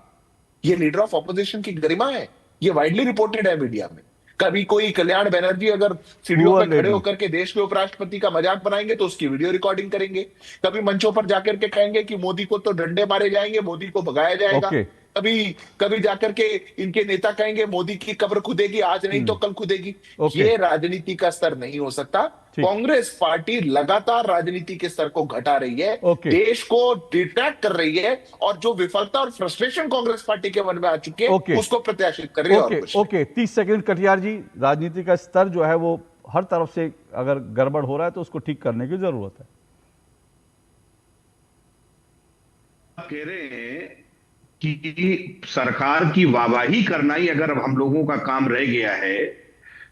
ये लीडर ऑफ ऑपोजिशन की गरिमा है, ये वाइडली रिपोर्टेड है मीडिया में। कभी कोई कल्याण बनर्जी अगर सीढ़ियों पर खड़े होकर के देश के उपराष्ट्रपति का मजाक बनाएंगे तो उसकी वीडियो रिकॉर्डिंग करेंगे। कभी मंचों पर जाकर के कहेंगे कि मोदी को तो डंडे मारे जाएंगे, मोदी को भगाया जाएगा। कभी जाकर के इनके नेता कहेंगे मोदी की कब्र खुदेगी, आज नहीं तो कल खुदेगी। ये राजनीति का स्तर नहीं हो सकता। कांग्रेस पार्टी लगातार राजनीति के स्तर को घटा रही है, देश को डिट्रैक्ट कर रही है और जो विफलता और फ्रस्ट्रेशन कांग्रेस पार्टी के मन में आ चुके हैं उसको प्रत्याशित कर रही है। ओके 30 सेकंड कटियार जी, राजनीति का स्तर जो है वो हर तरफ से अगर गड़बड़ हो रहा है तो उसको ठीक करने की जरूरत है। आप कह रहे हैं कि सरकार की वाहवाही करना ही अगर हम लोगों का काम रह गया है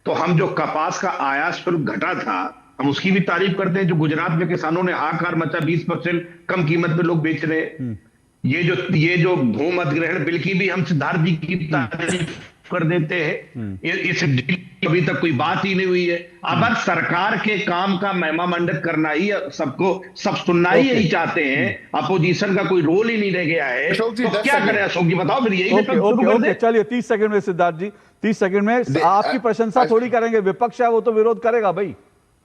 तो हम जो कपास का आयात शुल्क घटा था हम उसकी भी तारीफ करते हैं। जो गुजरात में किसानों ने हाहाकार मचा, 20% कम कीमत पे लोग बेच रहे हैं। ये जो भूमि अधिग्रहण बिल की भी हम सिद्धार्थ जी की तारीफ कर देते हैं। इस अभी तक कोई बात ही नहीं हुई है। अब सरकार के काम का महिमा मंडित करना ही सबको सब सुनना ही यही चाहते हैं। अपोजिशन का कोई रोल ही नहीं रह गया है तो क्या करें अशोक जी बताओ फिर। यही चलिए 30 सेकंड में सिद्धार्थ जी, 30 सेकंड में आपकी प्रशंसा थोड़ी करेंगे, विपक्ष है वो तो विरोध करेगा भाई।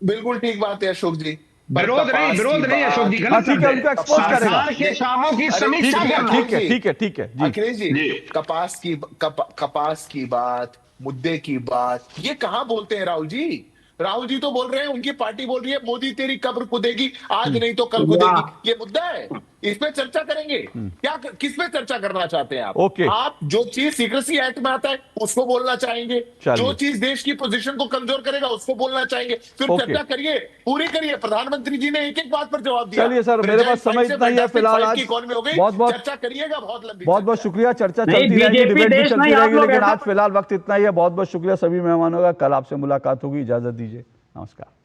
बिल्कुल ठीक बात है अशोक जी, विरोध नहीं अशोक जी, ठीक है उनको एक्सपोज करेगा। सरकार के कामों की समीक्षा करना। ठीक है जी अखिलेश जी, कपास की बात, मुद्दे की बात ये कहां बोलते हैं राहुल जी? राहुल जी तो बोल रहे हैं, उनकी पार्टी बोल रही है मोदी तेरी कब्र खुदेगी, आज नहीं तो कल खुदेगी। ये मुद्दा है, इस पे चर्चा करेंगे। क्या किस पे चर्चा करना चाहते हैं आप? आप जो चीज सीक्रेसी एक्ट में आता है उसको बोलना चाहेंगे, जो चीज देश की पोजीशन को कमजोर करेगा उसको बोलना चाहेंगे। फिर चर्चा करिए, पूरी करिए। प्रधानमंत्री जी ने एक एक बात पर जवाब दिया। चलिए सर, मेरे पास समय इतना ही है फिलहाल। आज बहुत चर्चा करिएगा, बहुत बहुत शुक्रिया। चर्चा चलती रहेगी, डिबेट भी चलती रहेगी, लेकिन आज फिलहाल वक्त इतना ही है। बहुत बहुत शुक्रिया सभी मेहमानों का। कल आपसे मुलाकात होगी, इजाजत दीजिए, नमस्कार।